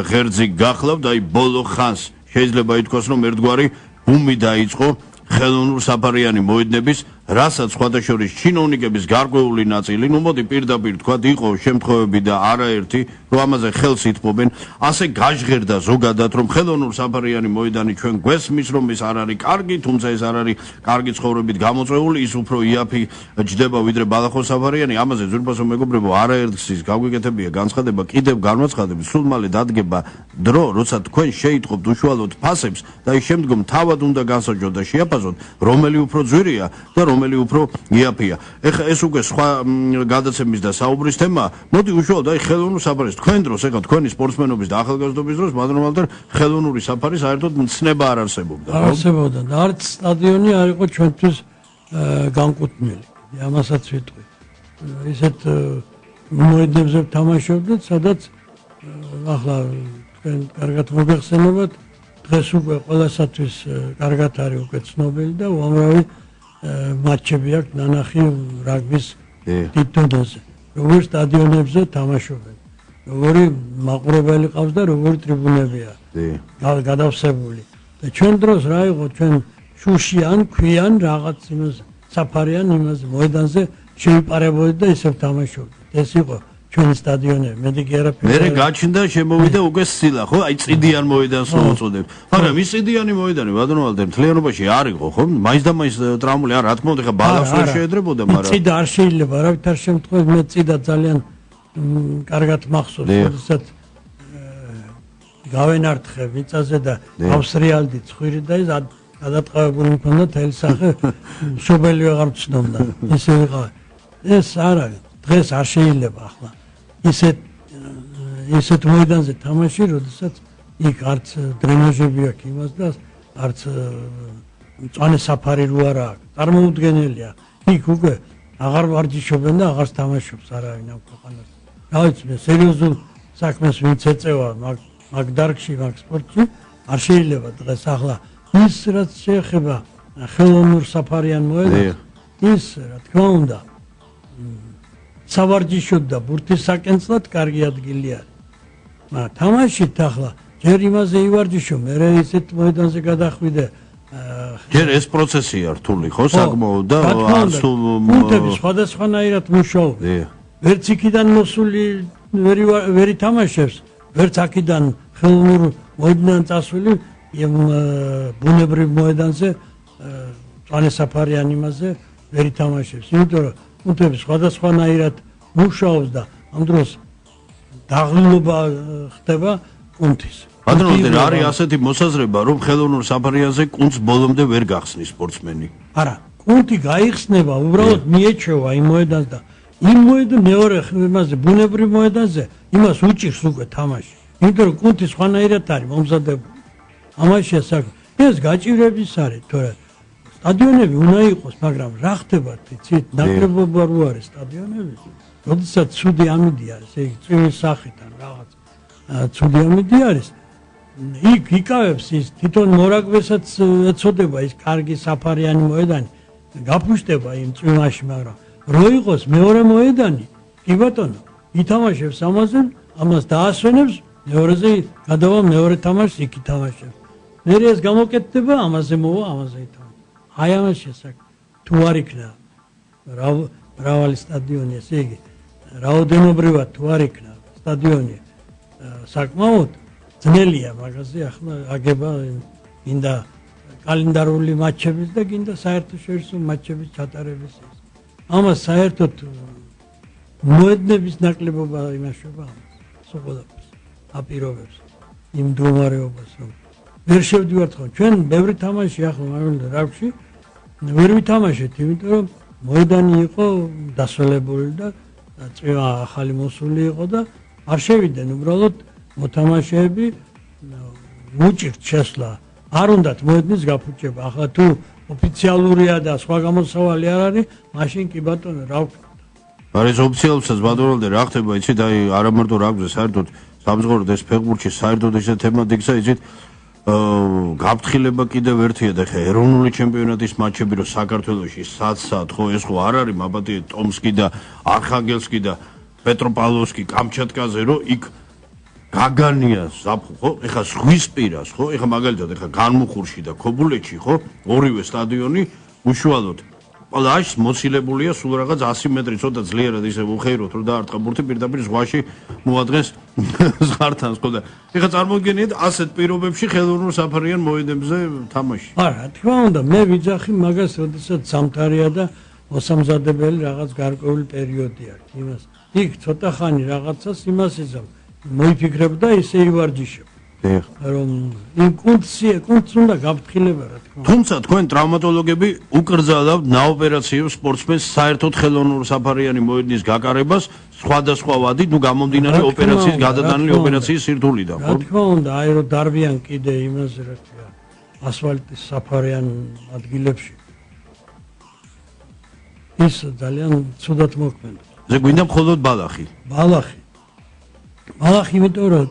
ღერძი გახლავთ. აი ბოლო ხანს შეიძლება ითქვას რომ ერთგვარი ბუმი დაიწყო ხელოვნურ საფარიანი მოედნების, რასაც სხვადასხვა ჩინოვნიკების გარკვეული ნაწილი, ნუ მოდი პირდაპირ თქვა, იყო შემთხვევები და არაერთი, რომ ამაზე ხელს ითმობენ, ასე გაჟღერდა ზოგადად, რომ ხელოვნურ საფარიანი მოედანი ჩვენ გვესმის, რომ ეს არ არის კარგი, თუმცა ეს არ არის კარგი ცხოვრებით გამოწვეული, ის უფრო იაფი ჯდება ვიდრე ბალახო საფარიანი. ამაზე ძვირფასო მეგობრებო, არაერთის გაგვიკეთებია განცხადება, კიდევ განმაცხადებ, სულ მალე დადგება დრო, როცა თქვენ შეიტყობთ უშუალოდ ფასებს და ის შემდგომ თავად უნდა განსაჯოთ და შეაფასოთ, რომელი უფრო ძვირია და რომელი უფრო იაფია. ეხლა ეს უკვე სხვა გადაცემის და საუბრის თემაა. მოდი უშუალოდ აი ხელოვნურ საფარს თქვენ დროს, ეხლა თქვენი სპორტსმენობის და ახალგაზრდობის დროს ბატონო ვალტერ ხელოვნური საფარი საერთოდ მცნება არ არსებობდა. არ არსებობდა და არც სტადიონი არ იყო ჩვენთვის განკუთვნილი. ამასაც ვიტყვი. ისეთ მოედნებზე თამაშობდით, სადაც ახლა თქვენ კარგად მოგეხსენებათ, დღეს უკვე ყველასათვის კარგად არის უკვე ცნობილი და უამრავი მატჩები აქვს ნანახი რაგბის დიდ დონეზე. როგორ სტადიონებზე თამაშობენ, როგორი მაყურებელი ყავს და როგორი ტრიბუნებია გადავსებული. და ჩვენ დროს რა იყო, ჩვენ შუშიან, ქვიან რაღაც იმას საფარიან იმას მოედანზე შეიპარებოდით და ისევ თამაშობდით. ეს იყო ჩვენი სტადიონები, მეტი კი არაფერი. მე გაჩნდა შემოვიდა უკვე სილა, ხო? აი წიდიან მოედანს მოუწოდებ. მაგრამ ის წიდიანი მოედანი ბატონო ვალტერ მთლიანობაში არ იყო, ხო? მაინც და მაინც ტრამული არ, რა თქმა უნდა, ხა ბალახს ვერ შეედრებოდა, მაგრამ წიდა არ შეიძლება, არავითარ შემთხვევაში მე წიდა ძალიან კარგად მახსოვს, როდესაც გავენართხე მიწაზე და ავსტრიალდი ცხვირი და ის გადატყავებული მქონდა თელი სახე, მშობელი ვეღარ ვცნობდა. ესე ვიყავ. ეს არა, დღეს არ შეიძლება ახლა. ისეთ მოედანზე თამაში, როდესაც იქ არც დრენაჟები აქვს იმას და არც მწვანე საფარი რო არა აქვს. წარმოუდგენელია. იქ უკვე აღარ ვარჯიშობენ და აღარ თამაშობს არავინ ამ ქვეყანას. რა ვიცი, მე სერიოზულ საქმეს ვინც ეწევა მაგ დარგში, მაგ სპორტში, არ შეიძლება დღეს ახლა ის რაც შეეხება ხელოვნურ საფარიან მოედანს, ის რა თქმა უნდა სავარჯიშოდ და ბურთის საკენწლად კარგი ადგილი არის. მაგრამ თამაშით ახლა ჯერ იმაზე ივარჯიშო, მერე ისეთ მოედანზე გადახვიდე. ჯერ ეს პროცესია რთული, ხო, საკმაოდ და არც ბურთები სხვადასხვანაირად მუშაობენ. ვერც იქიდან მოსული ვერ ითამაშებს, ვერც აქედან ხელოვნურ მოედნიდან წასული ბუნებრივ მოედანზე მწვანე საფარიან იმაზე ვერ ითამაშებს. იმიტომ რომ ბურთები სხვადასხვანაირად მუშაობს და ამ დროს დაღლილობა ხდება კუნთის. ბატონო ვალტერ, არის ასეთი მოსაზრება, რომ ხელოვნურ საფარიანზე კუნთს ბოლომდე ვერ გახსნის სპორტსმენი. არა, კუნთი გაიხსნება, უბრალოდ მიეჩევა იმ მოედანს და იმ მოედან მეორე იმაზე ბუნებრივ მოედანზე იმას უჭირს უკვე თამაში. იმიტომ რომ კუნთი სხვანაირად არის მომზადებული. ამაშია საქმე. ეს გაჭირების არის, თორე სტადიონები უნდა იყოს, მაგრამ რა ხდება, იცით, ნაკლებობა რო არის სტადიონები. როდესაც ცუდი ამინდი არის, ეგ წვიმის სახით ან რაღაც ცუდი ამინდი არის. იქ იკავებს ის თვითონ მორაგბესაც ეწოდება ის კარგი საფარიანი მოედანი, გაფუშტება იმ წვიმაში, მაგრამ რო იყოს მეორე მოედანი, კი ბატონო, ითამაშებს ამას დაასვენებს, მეორეზე გადავა მეორე თამაშს იქ ითამაშებს. მერე ეს გამოკეთდება, ამაზე მოვა, ამაზე ითამაშებს. აი ამაშია საქმე. თუ არ იქნა მრავალი სტადიონი, ესე იგი, რაოდენობრივად თუ არ იქნა სტადიონი საკმაოდ ძნელია მაგაზე ახლა აგება გინდა კალენდარული მატჩების და გინდა საერთაშორისო მატჩების ჩატარების. ამას საერთოდ მოედნების ნაკლებობა იმაშობა სოყოლაფერს აპირობებს იმ მდგომარეობას რომ ვერ შევდივართ ხო ჩვენ ბევრი თამაში ახლა მაგალითად რაკში ვერ ვითამაშეთ იმიტომ რომ მოედანი იყო დასველებული და წვიმა ახალი მოსული იყო და არ შევიდნენ უბრალოდ მოთამაშეები უჭირთ შესვლა არ უნდათ მოედნის გაფუჭება ახლა თუ ოფიციალურია და სხვა გამოსავალი არ არის მაშინ კი ბატონო რა ვქნა არის ოფიციალურსაც ბატონო რა ხდება იცით აი არა მარტო რაგბზე საერთოდ სამზღაუროდ ეს ფეხბურთში საერთოდ ეს თემატიკა იცით გაფრთხილება კიდევ ერთია და ხა ეროვნული ჩემპიონატის მატჩები რო საქართველოში სად ხო ეს ხო არ არის მაბატი ტომსკი და არხანგელსკი და პეტროპავლოვსკი კამჩატკაზე რო იქ გაგანია ზაფხულ ხო ეხა ზღვისპირას ხო ეხა მაგალითად ეხა განმუხურში და ქობულეთში ხო ორივე სტადიონი უშუალოდ ყველაში მოცილებულია სულ რაღაც 100 მეტრი ცოტა ძლიერად ისე უხეიროთ რომ დაარტყა ბურთი პირდაპირ ზღვაში მოადგენს ზღართან ხო და ეხა წარმოგიდგენიათ ასეთ პირობებში ხელოვნურ საფარიან მოედნებზე თამაში არა თქმა უნდა მე ვიძახი მაგას როდესაც სამთარია და მოსამზადებელი რაღაც გარკვეული პერიოდი აქვს იმას იქ ცოტა ხანი რაღაცას იმას იზამ მოიფიქრებ და ისე ივარჯიშებ რომ იმ კუნთს უნდა გაფრთხილება რა თქმა უნდა თუმცა თქვენ ტრავმატოლოგები უკრძალავთ ნაოპერაციო სპორტსმენს საერთოდ ხელოვნურ საფარიანი მოედნის გაკარებას სხვადასხვა ვადით ნუ გამომდინარე ოპერაციის გადატანილი ოპერაციის სირთულიდან რა თქმა უნდა აი რომ დარბიან კიდე იმაზე რა თქმა ასფალტის საფარიან ადგილებში ის ძალიან ცუდად მოქმედებს ზე გვინდა მხოლოდ ბალახი ბალახი იმიტომ რომ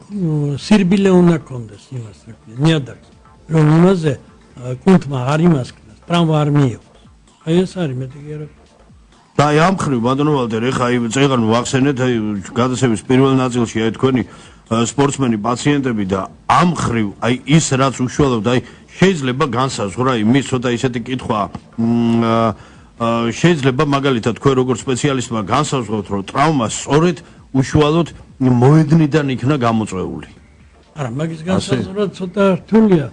სირბილე უნდა კონდეს იმას რა ქვია ნიადაგს რომ იმაზე კუნთმა არ იმასკნას ტრამვა არ მიიღოს აი ეს არის მეტი კი არა და აი ამ ხრივ ბატონო ვალდერ ეხა აი წეგან ვახსენეთ აი გადაცემის პირველ ნაწილში აი თქვენი სპორტსმენი პაციენტები და ამ ხრივ აი ის რაც უშუალოდ აი შეიძლება განსაზღვრა იმის ცოტა ისეთი კითხვა შეიძლება მაგალითად თქვენ როგორც სპეციალისტმა განსაზღვროთ რომ ტრავმა სწორედ უშუალოდ მოედნიდან იქნა გამოწვეული. არა, მაგის განსაზღვრა ცოტა რთულია,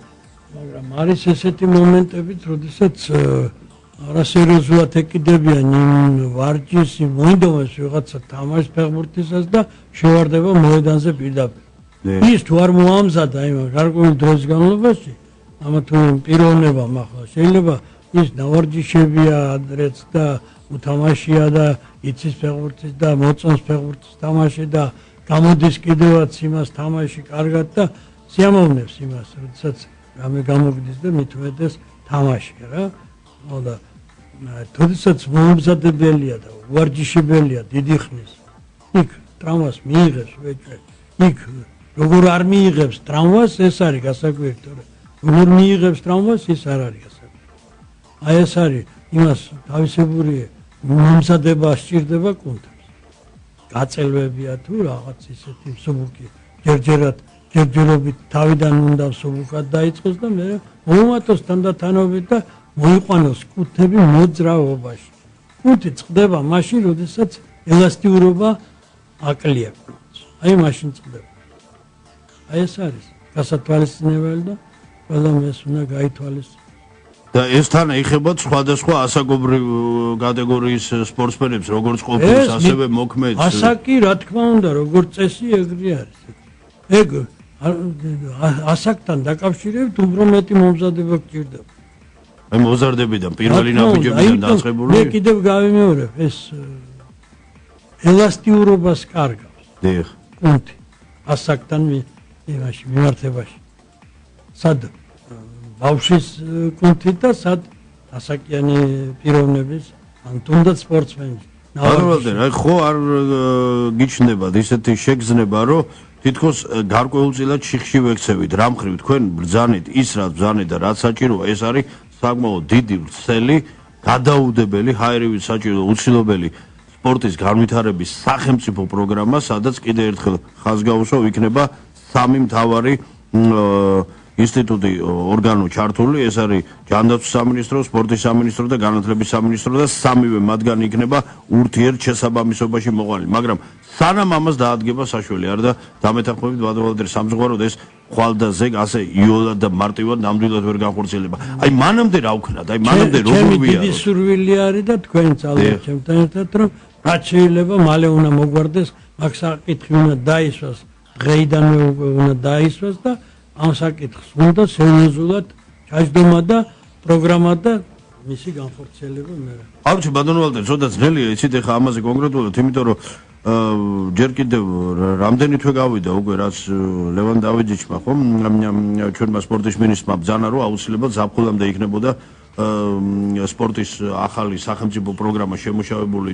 მაგრამ არის ესეთი მომენტებიც, როდესაც არასერიოზულად ეკიდებიან იმ ვარჯიშს, მოინდომას ვიღაცა თამაშს ფეხბურთისას და შევარდება მოედანზე პირდაპირ. ის თუ არ მოამზადა იმ გარკვეული დროის განმავლობაში, ამა თუ პიროვნებამ ახლა შეიძლება ის ნავარჯიშებია ადრეც და უთამაშია და იცის ფეხბურთის და მოწონს ფეხბურთის თამაში და გამოდის კიდევაც იმას თამაში კარგად და სიამოვნებს იმას, როდესაც რამე გამოგდის და მithumetes თამაში რა. და თორესაც მომზადებელია და ვარჯიშებელია დიდი ხნის. იქ ტრავმას მიიღებს ვეჭვე. იქ როგორ არ მიიღებს ტრავმას, ეს არის გასაკვირი, როგორ მიიღებს ტრავმას, ის არ არის გასაკვირი. აი ეს არის იმას თავისებური მომზადება სჭირდება კუნთებს. გაწელვებია თუ რაღაც ისეთი მსუბუქი ჯერჯერობით თავიდან უნდა მსუბუქად დაიწყოს და მე მომატოს თანდათანობით და მოიყვანოს კუნთები მოძრაობაში. კუნთი წყდება მაშინ, როდესაც ელასტიურობა აკლია კუნთს. აი მაშინ წყდება. აი ეს არის გასათვალისწინებელი და ყველამ ეს უნდა გაითვალისწინოს. და ეს თან ეხებათ სხვადასხვა ასაკობრივ კატეგორიის სპორტსმენებს, როგორც ყოფილს, ასევე მოქმედს. ასაკი, რა თქმა უნდა, როგორც წესი ეგრე არის. ეგ ასაკთან დაკავშირებით უფრო მეტი მომზადება გჭირდება. აი მოზარდებიდან პირველი ნაბიჯებიდან დაწყებული. მე კიდევ გავიმეორებ ეს ელასტიურობას კარგავს. დიახ. კუნთი ასაკთან იმაში მიმართებაში. სად ბავშვის კუნთი და სად ასაკიანი პიროვნების ან თუნდაც სპორტსმენი. ბატონო, აი ხო არ გიჩნდებათ ისეთი შეგრძნება, რომ თითქოს გარკვეულწილად შიხში ვექცევით. რა მხრივ თქვენ ბრძანით ის რაც ბრძანით და რაც საჭიროა, ეს არის საკმაოდ დიდი ვრცელი, გადაუდებელი, ჰაერივით საჭირო უცილობელი სპორტის განვითარების სახელმწიფო პროგრამა, სადაც კიდევ ერთხელ ხაზგაუსვა იქნება სამი მთავარი ინსტიტუტი ორგანო ჩართული, ეს არის ჯანდაცვის სამინისტრო, სპორტის სამინისტრო და განათლების სამინისტრო და სამივე მათგანი იქნება ურთიერთშესაბამისობაში მოყვანილი. მაგრამ სანამ ამას დაადგება საშველი არ და დამეთანხმებით ბატონო სამზღვაროდ ეს ხვალ და ზეგ ასე იოლად და მარტივად ნამდვილად ვერ განხორციელება. აი მანამდე რა ვქნათ? აი მანამდე როგორ ვია? ჩემი დიდი სურვილი არის და თქვენც ალბათ ჩემთან ერთად რომ რაც შეიძლება მალე უნდა მოგვარდეს, მაგ საკითხი უნდა დაისვას, დღეიდანვე უნდა დაისვას და ამ საკითხს უნდა სერიოზულად ჩაჯდომა და პროგრამა და მისი განხორციელება მე. აუჩი ბატონო ვალტერ, ცოტა ძნელია იცით ახლა ამაზე კონკრეტულად, იმიტომ რომ ჯერ კიდევ რამდენი თვე გავიდა უკვე რაც ლევან დავიძიჩმა ხომ ჩვენმა სპორტის მინისტრმა ბრძანა რომ აუცილებლად ზაფხულამდე იქნებოდა სპორტის ახალი სახელმწიფო პროგრამა შემუშავებული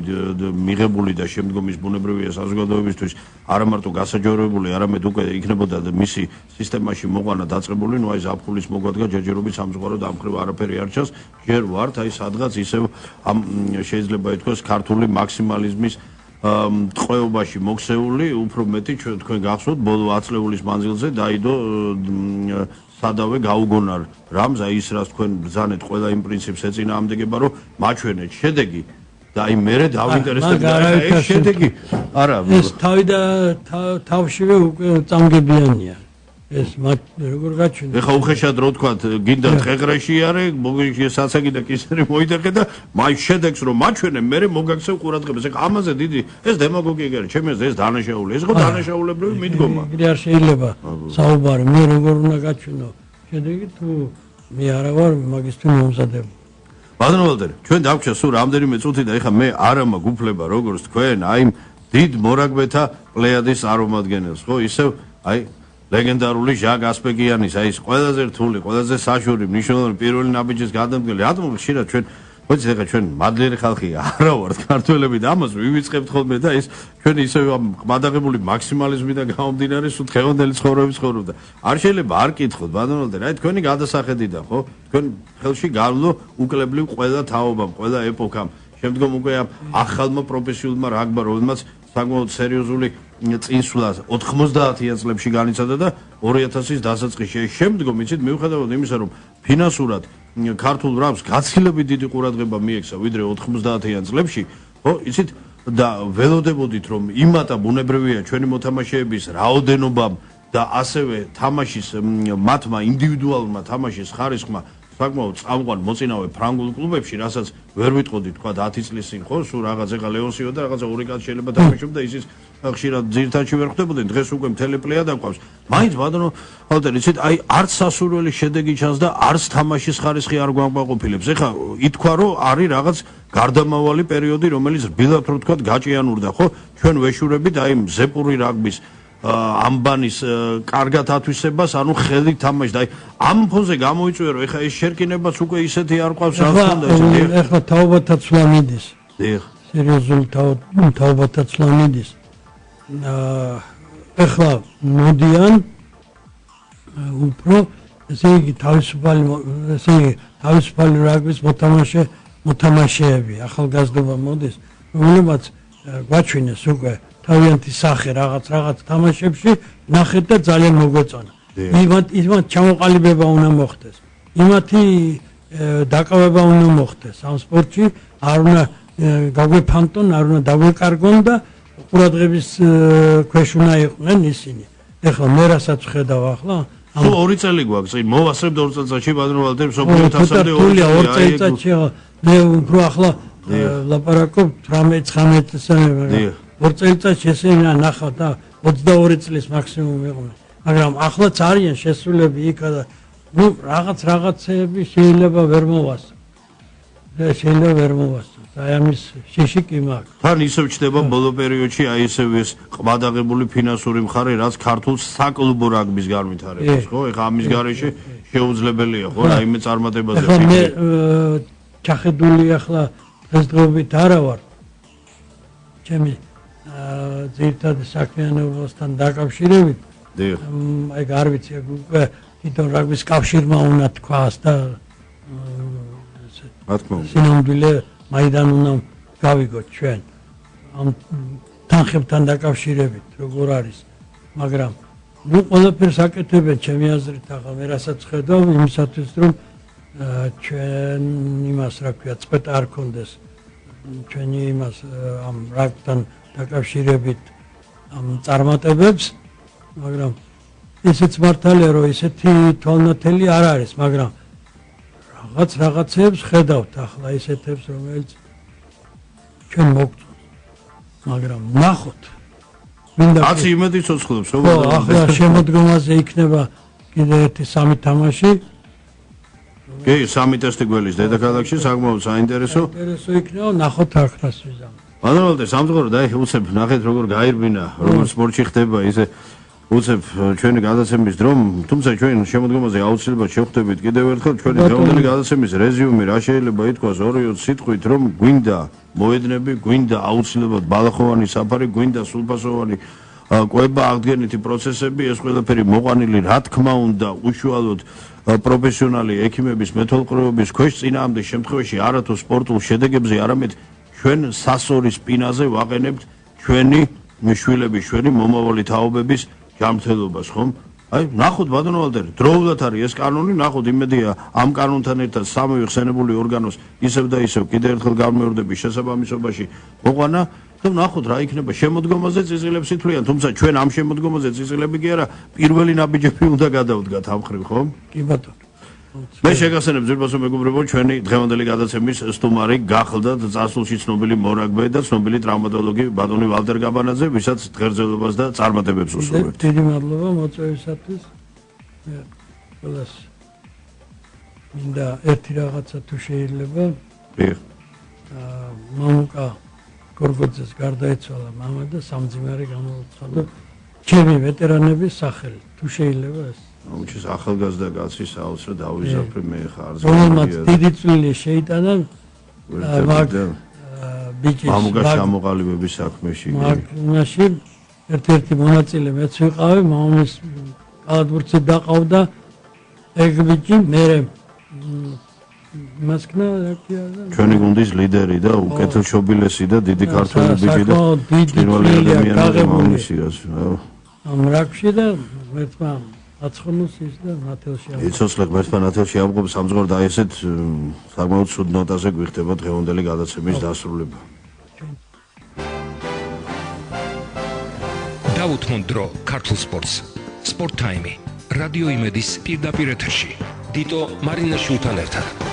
მიღებული და შემდგომ ის ბუნებრივია საზოგადოებისთვის არა მარტო გასაჯაროებული, არამედ უკვე იქნებოდა მისი სისტემაში მოყვანა დაწყებული, ნუ აი ზაფხულის მოგვადგა ჯერჯერობით სამზღვარო დამხრივ არაფერი არ ჩანს, ჯერ ვართ აი სადღაც ისევ ამ შეიძლება ითქვას ქართული მაქსიმალიზმის ტყვეობაში მოქცეული, უფრო მეტი თქვენ გახსოვთ ბოლო 10 წლების მანძილზე დაიდო სადავე გაუგონარ რამს, აი ის რაც თქვენ ბრძანეთ ყველა იმ პრინციპს ეწინააღმდეგება, რომ მაჩვენეთ შედეგი და აი მერე დავინტერესდება ეს შედეგი. არა, ეს თავი და თავშივე უკვე წამგებიანია. ეს როგორ გაჩვენე? ეხა უხეშად რო თქვათ, გინდა ტყეყრეში არის, მოგიში საცაგი და კისერი მოიდერხე და მაი შედეგს რომ მაჩვენე, მერე მოგაქცევ ყურადღებას. ეხა ამაზე დიდი ეს დემაგოგია კი არის, ჩემი აზრით ეს დანაშაული. ეს ხო დანაშაულებრივი მიდგომა. იგი არ შეიძლება საუბარი, მე როგორ უნდა გაჩვენო შედეგი თუ მე არა ვარ მაგისტრი მომზადებული. ბატონო ვალტერ, ჩვენ დავჭა სულ რამდენიმე წუთი და ეხა მე არა მაქვს უფლება როგორც თქვენ, აი დიდ მორაგბეთა პლეიადის წარმომადგენელს, ხო, ისევ აი ლეგენდარული ჟაკ ასპეგიანის, აი ეს ყველაზე რთული, ყველაზე საშუალო, მნიშვნელოვანი პირველი ნაბიჯის გადამდგმელი. რატომ ხშირად ჩვენ ხოც ეხა ჩვენ მადლიერი ხალხი არა ვართ ქართველები და ამას ვივიწყებთ ხოლმე და ეს ჩვენ ისევ ამ მადაღებული მაქსიმალიზმიდან გამომდინარე სულ დღევანდელი ცხოვრების ცხოვრობდა. არ შეიძლება არ კითხოთ ბატონო და აი თქვენი გადასახედიდან ხო? თქვენ ხელში გავლო უკლებლივ ყველა თაობამ, ყველა ეპოქამ. შემდგომ უკვე ამ ახალმა პროფესიულმა რაგბა, რომელმაც საკმაოდ სერიოზული წინსვლა 90-იან წლებში განიცადა და 2000-ის დასაწყისში. შემდგომ იცით მიუხედავად იმისა, რომ ფინანსურად ქართულ რამს გაცილებით დიდი ყურადღება მიექცა ვიდრე 90-იან წლებში, ხო, იცით და ველოდებოდით რომ იმატა ბუნებრივია ჩვენი მოთამაშეების რაოდენობამ და ასევე თამაშის მათმა ინდივიდუალურმა თამაშის ხარისხმა საკმაოდ წამყვან მოწინავე ფრანგულ კლუბებში, რასაც ვერ ვიტყოდი თქვა 10 წლის წინ, ხო, სულ რაღაც ეხა ლეონსიო და რაღაცა ორი კაცი შეიძლება თამაშობდა, ისიც ხშირად ძირთადში ვერ ხვდებოდნენ, დღეს უკვე მთელი პლეია დაგვყავს. მაინც ბატონო ვალტერ, იცით, აი არც სასურველი შედეგი ჩანს და არც თამაშის ხარისხი არ გვამყოფილებს. ეხა ითქვა, რომ არის რაღაც გარდამავალი პერიოდი, რომელიც რბილად რო თქვა გაჭიანურდა, ხო? ჩვენ ვეშურებით აი ზეპური რაგბის ამბანის კარგად ათვისებას, ანუ ხელით თამაში და აი ამ ფონზე გამოიწვია რომ ეხა ეს შერკინებაც უკვე ისეთი არ ყავს რა თქმა უნდა ისეთი ეხლა თაობათა ცვლა მიდის. დიახ. სერიოზული თაობათა ცვლა მიდის. ეხლა მოდიან უფრო ესე იგი თავისუფალი რაგბის მოთამაშეები ახალგაზრდობა მოდის, რომლებაც გვაჩვენეს უკვე თავიანთი სახე რაღაც თამაშებში ნახეთ და ძალიან მოგვეწონა. იმათ ჩამოყალიბება უნდა მოხდეს. იმათი დაკავება უნდა მოხდეს ამ სპორტში, არ უნდა გაგვეფანტონ, არ უნდა დაგვეკარგონ და ყურადღების ქვეშ უნდა იყვნენ ისინი. ეხლა მე რასაც ხედავ ახლა სულ 2 წელი გვაქვს, წინ მოვასწრებთ 2 წელიწადში ბატონო ვალტერ მსოფლიო თასამდე 2 წელიწადში მე უფრო ახლა ლაპარაკობ 18-19 ორ წელიწადში ესე ნახა და 22 წლის მაქსიმუმ იყვნენ. მაგრამ ახლაც არიან შესრულები იქა და ნუ რაღაცეები შეიძლება ვერ მოვასწრო. აი ამის შიში კი მაქვს. თან ისევ ჩდება ბოლო პერიოდში აი ესევ ეს ყბადაღებული ფინანსური მხარე, რაც ქართულ საკლუბო რაგბის განვითარებას, ხო? ეხლა ამის გარეშე შეუძლებელია, ხო? რაიმე წარმატებაზე ეხლა მე ჩახედული ახლა დღესდღეობით არა ვარ. ჩემი ძირითადი საქმიანობასთან დაკავშირებით. დიახ. აი არ ვიცი, უკვე თვითონ რაგბის კავშირმა უნდა თქვას და რა თქმა უნდა. სინამდვილე მაიდან უნდა გავიგოთ ჩვენ ამ თანხებთან დაკავშირებით როგორ არის, მაგრამ ნუ ყველაფერს აკეთებენ ჩემი აზრით ახლა მე რასაც ხედავ იმისათვის რომ ჩვენ იმას რა ქვია წვეტა არ ქონდეს ჩვენი იმას ამ რაგბთან დაკავშირებით ამ წარმატებებს, მაგრამ ისეც მართალია რომ ისეთი თვალნათელი არ არის, მაგრამ რაღაცებს ხედავთ ახლა ისეთებს რომელიც ჩვენ მოგწონს, მაგრამ ნახოთ მინდა კაცი იმედი ცოცხლობს, ხო ახლა შემოდგომაზე იქნება კიდე ერთი 3 თამაში. კი, 3 ტესტი გველის დედაქალაქში საკმაოდ საინტერესო. საინტერესო იქნება, ნახოთ აქ რას ვიზამ. მადლობთ, სამწუხარო და უცებ ნახეთ როგორ გაირბინა, როგორ სპორტში ხდება ისე უცებ ჩვენი გადაცემის დრო, თუმცა ჩვენ შემოდგომაზე აუცილებლად შევხვდებით კიდევ ერთხელ ჩვენი დღევანდელი გადაცემის რეზიუმი რა შეიძლება ითქვას 2-3 სიტყვით, რომ გვინდა მოედნები, გვინდა აუცილებლად ბალახოვანი საფარი, გვინდა სრულფასოვანი კვება, აღდგენითი პროცესები, ეს ყველაფერი მოყვანილი რა თქმა უნდა უშუალოდ პროფესიონალი ექიმების მეთვალყურეობის ქვეშ წინააღმდეგ შემთხვევაში არათუ სპორტულ შედეგებზე, არამედ ჩვენ სასორის სპინაზე ვაყენებთ ჩვენი შვილების, ჩვენი მომავალი თაობების ჯანმრთელობას, ხომ? აი, ნახოთ ბატონო ვალდერი, დროულად არის ეს კანონი, ნახოთ იმედია ამ კანონთან ერთად სამივე ხსენებული ორგანოს ისევ და ისევ კიდევ ერთხელ გამეორდების შესაბამისობაში მოყვანა და ნახოთ რა იქნება შემოდგომაზე წიწილებს ითვლიან, თუმცა ჩვენ ამ შემოდგომაზე წიწილები კი არა, პირველი ნაბიჯები უნდა გადავდგათ ამ ხრივ, ხო? კი ბატონო. მე შეგახსენებ ძვირფასო მეგობრებო, ჩვენი დღევანდელი გადაცემის სტუმარი გახლდათ წარსულში ცნობილი მორაგბე და ცნობილი ტრავმატოლოგი ბატონი ვალდერ გაბანაძე, ვისაც ღერძელობას და წარმატებებს უსურვებთ. დიდი მადლობა მოწვევისათვის. ყველას მინდა ერთი რაღაცა თუ შეიძლება. დიახ. მამუკა გორგოძეს გარდაეცვალა მამა და სამძიმარი გამოუცხადა ჩემი ვეტერანების სახელი. თუ შეიძლება ეს ამჩის ახალგაზრდა კაცი საოცრად დავიზარდე მე ხარ რომელმაც დიდი წვლილი შეიტანა ბიჭის მამუკა ჩამოყალიბების საქმეში. მაშინ ერთ-ერთი მონაწილე მეც ვიყავი, მამის კალათბურთზე დაყავდა ეგ ბიჭი, მე მასკნა რა ქვია და ჩვენი გუნდის ლიდერი და უკეთილშობილესი და დიდი ქართველი ბიჭი და პირველი ადამიანი მამისიას. ამ რაგბში და მერტმა აცხონოს ის და ნათელში ამ იცოცხლე ღმერთმა ნათელში ამყოფ სამწუხაროდ და ესეთ საკმაოდ ცუდ ნოტაზე გვიხდება დღევანდელი გადაცემის დასრულება. დაუთმოთ დრო ქართულ სპორტს. სპორტ ტაიმი. რადიო იმედის პირდაპირ ეთერში. დიტო მარინაშვილთან ერთად.